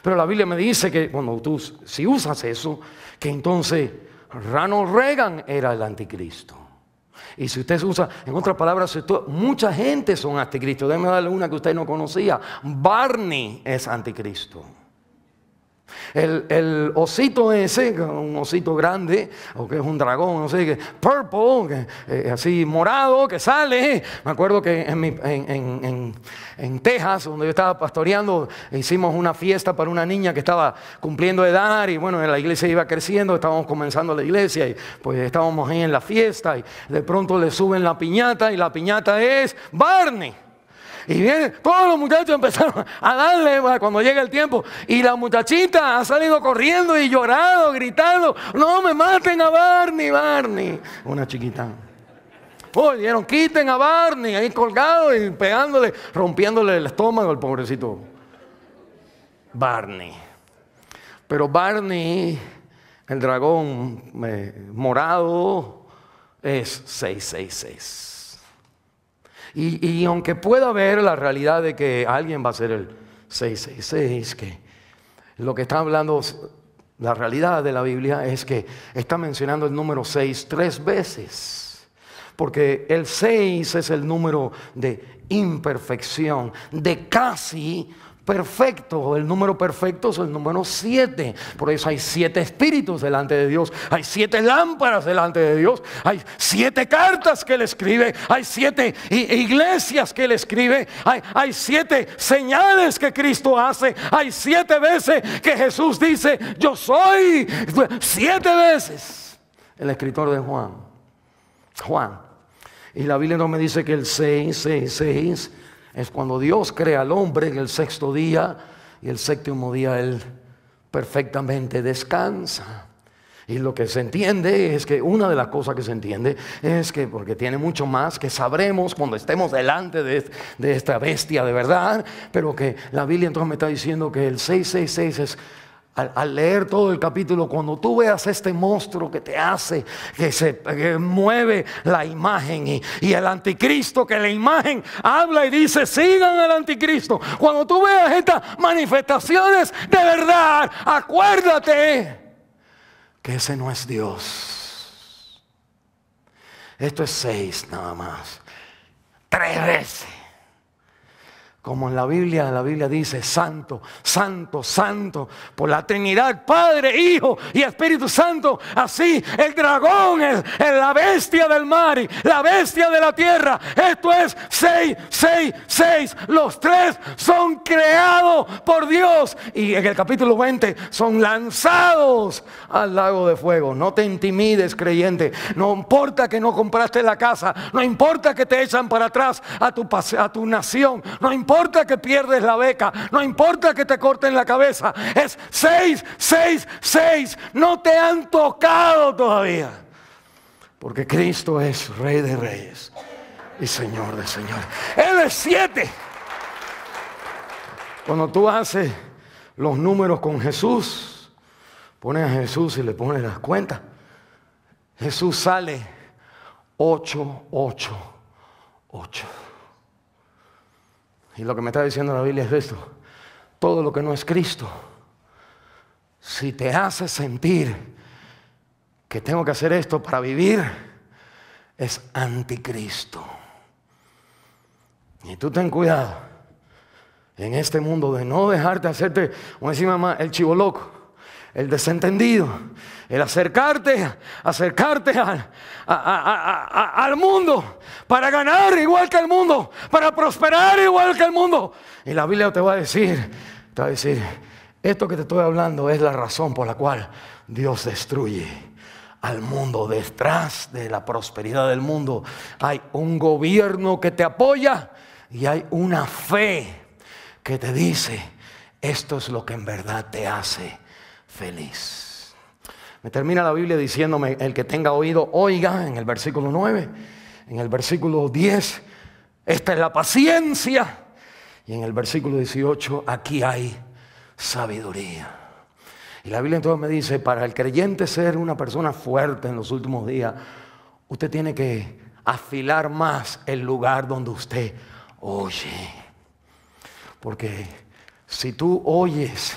Pero la Biblia me dice que cuando si usas eso, que entonces Ronald Reagan era el anticristo. Y si usted usa, en otras palabras, mucha gente son anticristos. Déjeme darle una que usted no conocía. Barney es anticristo. El osito ese, un osito grande, o que es un dragón, no sé, que purple, así morado, que sale. Me acuerdo que en Texas, donde yo estaba pastoreando, hicimos una fiesta para una niña que estaba cumpliendo edad, y bueno, la iglesia iba creciendo, estábamos comenzando la iglesia, y pues estábamos ahí en la fiesta, y de pronto le suben la piñata, y la piñata es Barney. Y vienen, todos los muchachos empezaron a darle cuando llega el tiempo. Y la muchachita ha salido corriendo y llorando, gritando: no me maten a Barney, Barney. Una chiquita. Dieron, quiten a Barney ahí colgado y pegándole, rompiéndole el estómago al pobrecito Barney. Pero Barney, el dragón morado, es 666. Y aunque pueda ver la realidad de que alguien va a ser el 666, que lo que está hablando, la realidad de la Biblia es que está mencionando el número 6 3 veces. Porque el 6 es el número de imperfección, de casi perfecto. El número perfecto es el número 7. Por eso hay 7 espíritus delante de Dios. Hay 7 lámparas delante de Dios. Hay 7 cartas que Él escribe. Hay 7 iglesias que Él escribe. Hay 7 señales que Cristo hace. Hay 7 veces que Jesús dice: yo soy. 7 veces. El escritor de Juan. Y la Biblia no me dice que el 666 es cuando Dios crea al hombre en el 6º día, y el 7º día Él perfectamente descansa. Y lo que se entiende es que una de las cosas que se entiende es que, porque tiene mucho más que sabremos cuando estemos delante de esta bestia de verdad, pero que la Biblia entonces me está diciendo que el 666 es... Al leer todo el capítulo, cuando tú veas este monstruo que te hace, que mueve la imagen, y el anticristo, que la imagen habla y dice: sigan al anticristo. Cuando tú veas estas manifestaciones de verdad, acuérdate que ese no es Dios. Esto es 6 nada más. 3 veces. Como en la Biblia dice: santo, santo, santo, por la Trinidad, Padre, Hijo y Espíritu Santo. Así el dragón es la bestia del mar y la bestia de la tierra. Esto es 6, 6, 6. Los 3 son creados por Dios. Y en el capítulo 20 son lanzados al lago de fuego. No te intimides, creyente. No importa que no compraste la casa. No importa que te echan para atrás a tu nación. No importa que pierdes la beca, no importa que te corten la cabeza. Es 6, 6, 6. No te han tocado todavía, porque Cristo es Rey de Reyes y Señor de Señores. Él es 7. Cuando tú haces los números con Jesús, pones a Jesús y le pones las cuentas, Jesús sale 8, 8, 8. Y lo que me está diciendo la Biblia es esto: todo lo que no es Cristo, si te hace sentir que tengo que hacer esto para vivir, es anticristo. Y tú ten cuidado en este mundo de no dejarte hacerte, como decía mamá, el chivo loco, el desentendido, el acercarte al mundo para ganar igual que el mundo, para prosperar igual que el mundo. Y la Biblia te va a decir, esto que te estoy hablando es la razón por la cual Dios destruye al mundo. Detrás de la prosperidad del mundo hay un gobierno que te apoya y hay una fe que te dice: esto es lo que en verdad te hace feliz. Me termina la Biblia diciéndome: el que tenga oído, oiga, en el versículo 9. En el versículo 10, esta es la paciencia. Y en el versículo 18, aquí hay sabiduría. Y la Biblia entonces me dice: para el creyente ser una persona fuerte en los últimos días, usted tiene que afilar más el lugar donde usted oye. Porque si tú oyes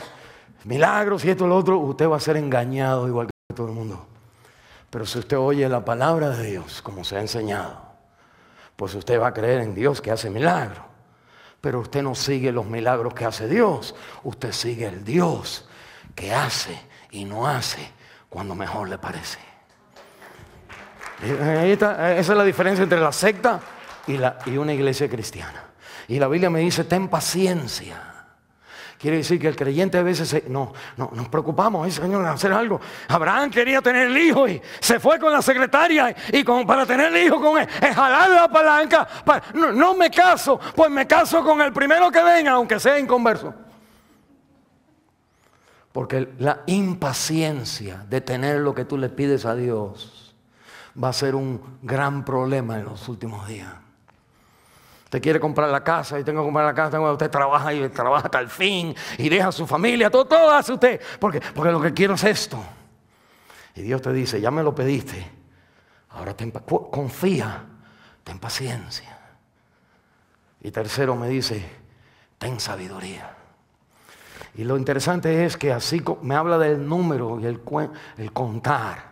milagros y esto y lo otro, usted va a ser engañado igual que todo el mundo. Pero si usted oye la palabra de Dios como se ha enseñado, pues usted va a creer en Dios que hace milagros. Pero usted no sigue los milagros que hace Dios, usted sigue el Dios que hace y no hace cuando mejor le parece. Ahí está, esa es la diferencia entre la secta y una iglesia cristiana. Y la Biblia me dice, ten paciencia. Quiere decir que el creyente a veces nos preocupamos, Señor, hacer algo. Abraham quería tener el hijo y se fue con la secretaria y para tener el hijo con él, jalar la palanca. No me caso, pues me caso con el primero que venga, aunque sea inconverso. Porque la impaciencia de tener lo que tú le pides a Dios va a ser un gran problema en los últimos días. Usted quiere comprar la casa y tengo que comprar la casa. Usted trabaja y trabaja hasta el fin y deja a su familia. Todo hace usted. Porque lo que quiero es esto. Y Dios te dice, ya me lo pediste. Ahora confía, ten paciencia. Y tercero me dice, ten sabiduría. Y lo interesante es que así me habla del número y el contar.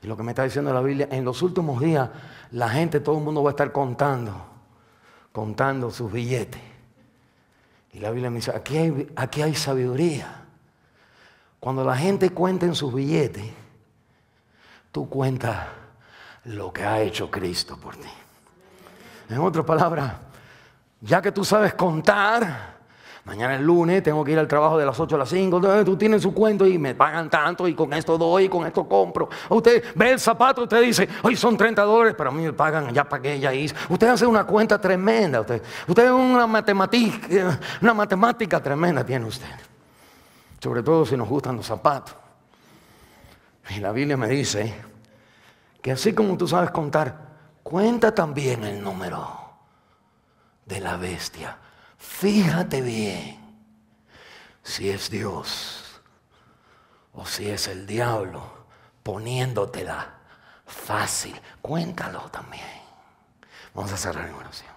Y lo que me está diciendo la Biblia, en los últimos días la gente, todo el mundo va a estar contando sus billetes. Y la Biblia me dice, aquí hay sabiduría. Cuando la gente cuenta en sus billetes, tú cuentas lo que ha hecho Cristo por ti. En otras palabras, ya que tú sabes contar, mañana es lunes, tengo que ir al trabajo de las 8 a las 5, tú tienes su cuento y me pagan tanto y con esto doy y con esto compro. Usted ve el zapato, usted dice, hoy son $30, pero a mí me pagan, ya pagué, ya hice. Usted hace una cuenta tremenda, usted es una matemática tremenda tiene usted. Sobre todo si nos gustan los zapatos. Y la Biblia me dice que así como tú sabes contar, cuenta también el número de la bestia. Fíjate bien si es Dios o si es el diablo poniéndotela fácil. Cuéntalo también. Vamos a cerrar en oración.